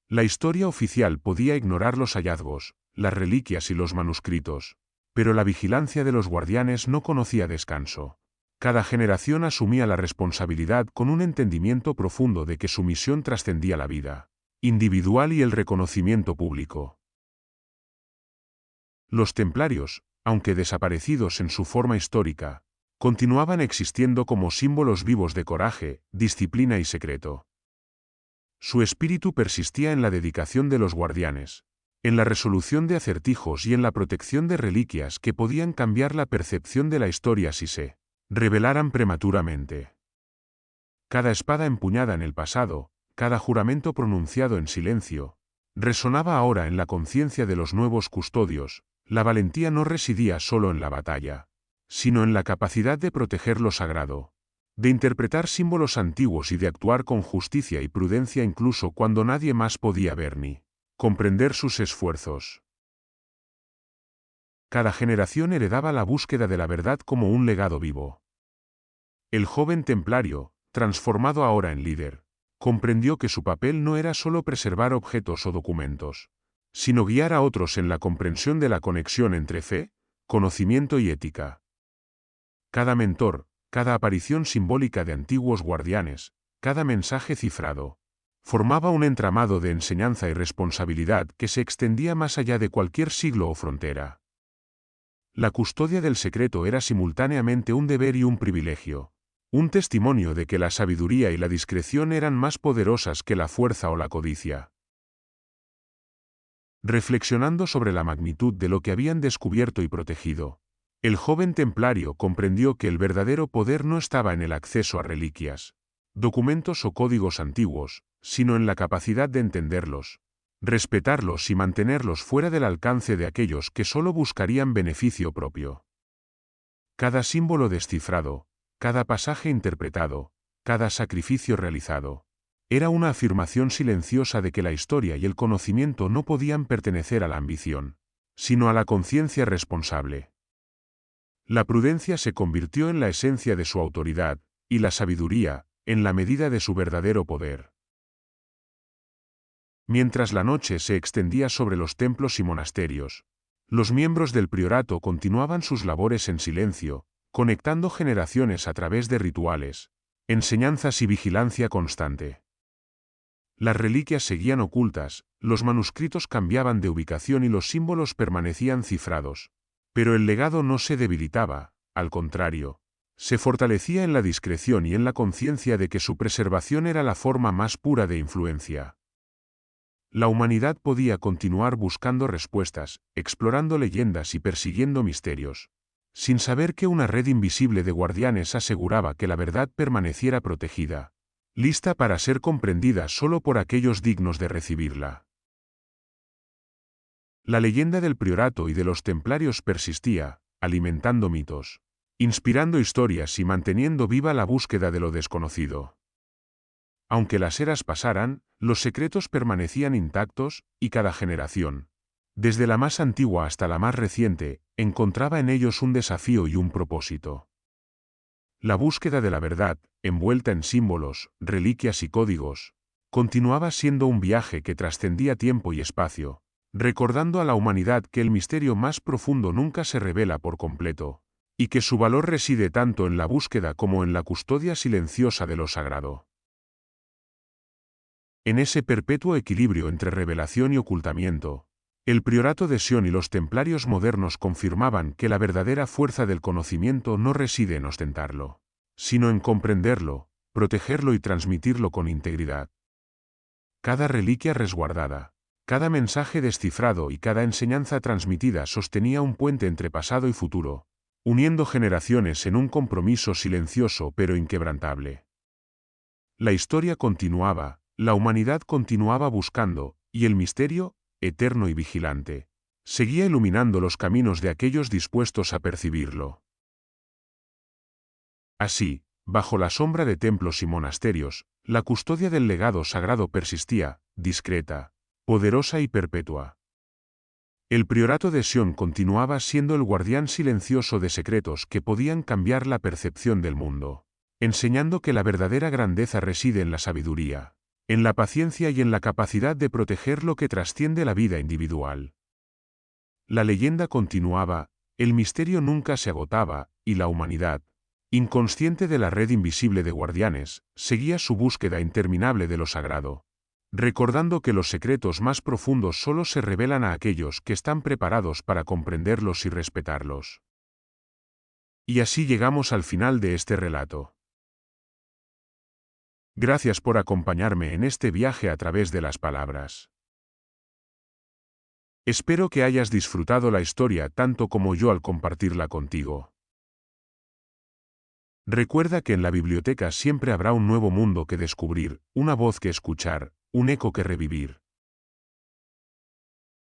Speaker 1: La historia oficial podía ignorar los hallazgos, las reliquias y los manuscritos, pero la vigilancia de los guardianes no conocía descanso. Cada generación asumía la responsabilidad con un entendimiento profundo de que su misión trascendía la vida individual y el reconocimiento público. Los templarios, aunque desaparecidos en su forma histórica, continuaban existiendo como símbolos vivos de coraje, disciplina y secreto. Su espíritu persistía en la dedicación de los guardianes, en la resolución de acertijos y en la protección de reliquias que podían cambiar la percepción de la historia si se revelaran prematuramente. Cada espada empuñada en el pasado, cada juramento pronunciado en silencio, resonaba ahora en la conciencia de los nuevos custodios. La valentía no residía solo en la batalla, sino en la capacidad de proteger lo sagrado, de interpretar símbolos antiguos y de actuar con justicia y prudencia incluso cuando nadie más podía ver ni comprender sus esfuerzos. Cada generación heredaba la búsqueda de la verdad como un legado vivo. El joven templario, transformado ahora en líder, comprendió que su papel no era solo preservar objetos o documentos, sino guiar a otros en la comprensión de la conexión entre fe, conocimiento y ética. Cada mentor, cada aparición simbólica de antiguos guardianes, cada mensaje cifrado, formaba un entramado de enseñanza y responsabilidad que se extendía más allá de cualquier siglo o frontera. La custodia del secreto era simultáneamente un deber y un privilegio, un testimonio de que la sabiduría y la discreción eran más poderosas que la fuerza o la codicia. Reflexionando sobre la magnitud de lo que habían descubierto y protegido, el joven templario comprendió que el verdadero poder no estaba en el acceso a reliquias, documentos o códigos antiguos, sino en la capacidad de entenderlos, respetarlos y mantenerlos fuera del alcance de aquellos que solo buscarían beneficio propio. Cada símbolo descifrado, cada pasaje interpretado, cada sacrificio realizado, era una afirmación silenciosa de que la historia y el conocimiento no podían pertenecer a la ambición, sino a la conciencia responsable. La prudencia se convirtió en la esencia de su autoridad, y la sabiduría, en la medida de su verdadero poder. Mientras la noche se extendía sobre los templos y monasterios, los miembros del priorato continuaban sus labores en silencio, conectando generaciones a través de rituales, enseñanzas y vigilancia constante. Las reliquias seguían ocultas, los manuscritos cambiaban de ubicación y los símbolos permanecían cifrados, pero el legado no se debilitaba, al contrario, se fortalecía en la discreción y en la conciencia de que su preservación era la forma más pura de influencia. La humanidad podía continuar buscando respuestas, explorando leyendas y persiguiendo misterios, sin saber que una red invisible de guardianes aseguraba que la verdad permaneciera protegida, lista para ser comprendida solo por aquellos dignos de recibirla. La leyenda del priorato y de los templarios persistía, alimentando mitos, inspirando historias y manteniendo viva la búsqueda de lo desconocido. Aunque las eras pasaran, los secretos permanecían intactos, y cada generación, desde la más antigua hasta la más reciente, encontraba en ellos un desafío y un propósito. La búsqueda de la verdad, envuelta en símbolos, reliquias y códigos, continuaba siendo un viaje que trascendía tiempo y espacio, recordando a la humanidad que el misterio más profundo nunca se revela por completo, y que su valor reside tanto en la búsqueda como en la custodia silenciosa de lo sagrado. En ese perpetuo equilibrio entre revelación y ocultamiento, el priorato de Sion y los templarios modernos confirmaban que la verdadera fuerza del conocimiento no reside en ostentarlo, sino en comprenderlo, protegerlo y transmitirlo con integridad. Cada reliquia resguardada, cada mensaje descifrado y cada enseñanza transmitida sostenía un puente entre pasado y futuro, uniendo generaciones en un compromiso silencioso pero inquebrantable. La historia continuaba, la humanidad continuaba buscando, y el misterio, eterno y vigilante, seguía iluminando los caminos de aquellos dispuestos a percibirlo. Así, bajo la sombra de templos y monasterios, la custodia del legado sagrado persistía, discreta, poderosa y perpetua. El priorato de Sion continuaba siendo el guardián silencioso de secretos que podían cambiar la percepción del mundo, enseñando que la verdadera grandeza reside en la sabiduría, en la paciencia y en la capacidad de proteger lo que trasciende la vida individual. La leyenda continuaba, el misterio nunca se agotaba, y la humanidad, inconsciente de la red invisible de guardianes, seguía su búsqueda interminable de lo sagrado, recordando que los secretos más profundos solo se revelan a aquellos que están preparados para comprenderlos y respetarlos. Y así llegamos al final de este relato. Gracias por acompañarme en este viaje a través de las palabras. Espero que hayas disfrutado la historia tanto como yo al compartirla contigo. Recuerda que en la biblioteca siempre habrá un nuevo mundo que descubrir, una voz que escuchar, un eco que revivir.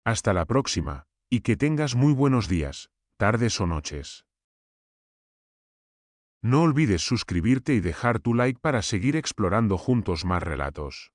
Speaker 1: Hasta la próxima, y que tengas muy buenos días, tardes o noches. No olvides suscribirte y dejar tu like para seguir explorando juntos más relatos.